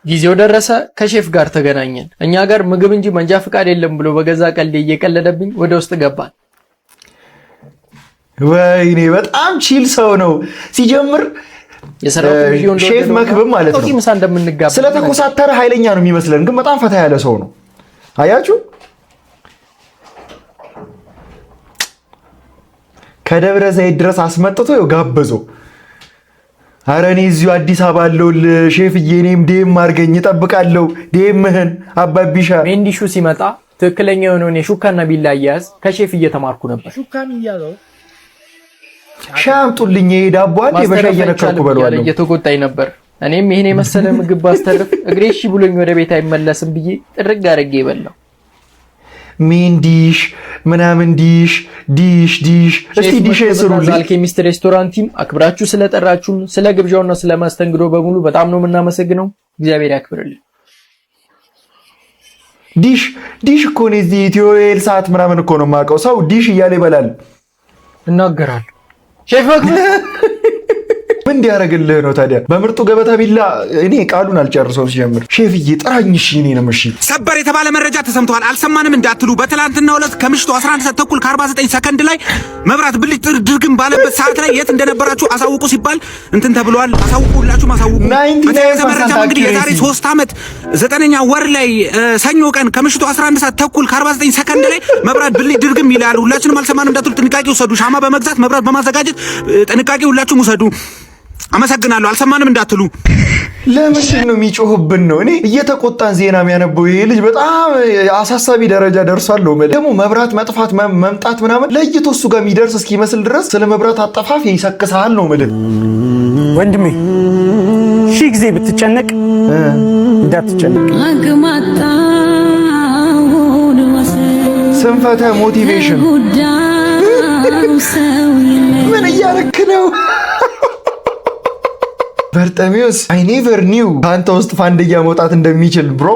S3: ጊዜው ደረሰ። ከሼፍ ጋር ተገናኘን። እኛ ጋር ምግብ እንጂ መንጃ ፍቃድ የለም ብሎ በገዛ ቀልዴ እየቀለደብኝ ወደ ውስጥ ገባን።
S2: ወይኔ በጣም ቺል ሰው ነው። ሲጀምር ሼፍ መክብብ ማለት ነው።
S3: ምሳ እንደምንጋባ
S2: ስለተኮሳተረ ኃይለኛ ነው የሚመስለን፣ ግን በጣም ፈታ ያለ ሰው ነው። አያችሁ ከደብረ ዘይት ድረስ አስመጥቶ ጋበዘው። አረ እኔ እዚሁ አዲስ አበባ አለው ሼፍዬ፣ እኔም ዴም አድርገኝ እጠብቃለሁ። ዴምህን አባቢሻ
S3: ሜንዲሹ ሲመጣ ትክክለኛ የሆነውን የሹካና ቢላ አያያዝ ከሼፍ እየተማርኩ ነበር።
S12: ሹካን ይያዘው
S2: ሻምጡልኝ ዳቦ አንዴ በሻይ እየነከርኩ በለዋለሁ።
S3: እየተቆጣኝ ነበር። እኔም ይሄን የመሰለ ምግብ ባስተርፍ እግሬ እሺ ብሎኝ ወደ ቤት አይመለስም ብዬ ጥርግ አድርጌ በላው።
S2: ሜንዲሽ ምናምን ዲሽ እስቲ ዲሽ የስሩልኝ።
S3: አልኬሚስት ሬስቶራንት ቲም አክብራችሁ ስለጠራችሁን ስለ ግብዣውና ስለ ማስተንግዶ በሙሉ በጣም ነው የምናመሰግነው። እግዚአብሔር ያክብርልን።
S2: ዲሽ እኮ ነው እዚህ ኢትዮኤል ሰዓት ምናምን እኮ ነው የማውቀው። ሰው ዲሽ እያለ ይበላል።
S3: እናገራለሁ። ሼፍ
S2: ምን እንዲያደርግልህ ነው ታዲያ? በምርጡ ገበታ ቢላ እኔ ቃሉን አልጨርሰውም ሲጀምር። ሼፍዬ ጥራኝ እሺ። እኔ ነው እሺ።
S23: ሰበር የተባለ መረጃ ተሰምቷል። አልሰማንም እንዳትሉ በትላንትናው ዕለት ከምሽቱ 11 ሰዓት ተኩል ከ49 ሰከንድ ላይ መብራት ብልጭ ድርግም ባለበት ሰዓት ላይ የት እንደነበራችሁ አሳውቁ ሲባል እንትን ተብሏል። አሳውቁላችሁ ማሳውቁ። በተያያዘ መረጃ እንግዲህ የዛሬ 3 ዓመት 9ኛ ወር ላይ ሰኞ ቀን ከምሽቱ 11 ሰዓት ተኩል ከ49 ሰከንድ ላይ መብራት ብልጭ ድርግም ይላል። ሁላችንም አልሰማንም እንዳትሉ ጥንቃቄ ውሰዱ። ሻማ በመግዛት መብራት በማዘጋጀት ጥንቃቄ ሁላችሁም ውሰዱ። አመሰግናለሁ። አልሰማንም እንዳትሉ።
S2: ለምንድን ነው የሚጮህብን ነው? እኔ እየተቆጣን ዜና የሚያነበው ይሄ ልጅ በጣም አሳሳቢ ደረጃ ደርሷል ነው ማለት። ደግሞ መብራት መጥፋት መምጣት ምናምን ለይቶ እሱ ጋር የሚደርስ እስኪመስል ድረስ ስለ መብራት አጠፋፍ ይሰክሳል ነው ማለት።
S1: ወንድሜ ሺህ ጊዜ ብትጨነቅ እንዳትጨነቅ።
S2: ስንፈተ ሞቲቬሽን ምን እያረክ ነው? በርጠሚዮስ አይ ኔቨር ኒው ከአንተ ውስጥ ፋንድያ መውጣት እንደሚችል ብሮ።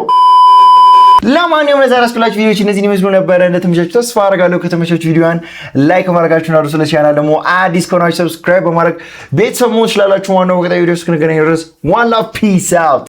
S2: ለማንኛውም ለዛሬ አስኩላችሁ ቪዲዮዎች እነዚህን ይመስሉ ነበረ። እንደተመቻችሁ ተስፋ አደርጋለሁ። ከተመቻችሁ ቪዲዮን ላይክ ማድረጋችሁን አድርሱ። ለቻናል ደግሞ አዲስ ከሆናችሁ ሰብስክራይብ በማድረግ ቤተሰብ መሆን ትችላላችሁ። ዋናው በቀጣይ ቪዲዮ እስክንገናኝ ድረስ ዋን ላቭ ፒስ አውት።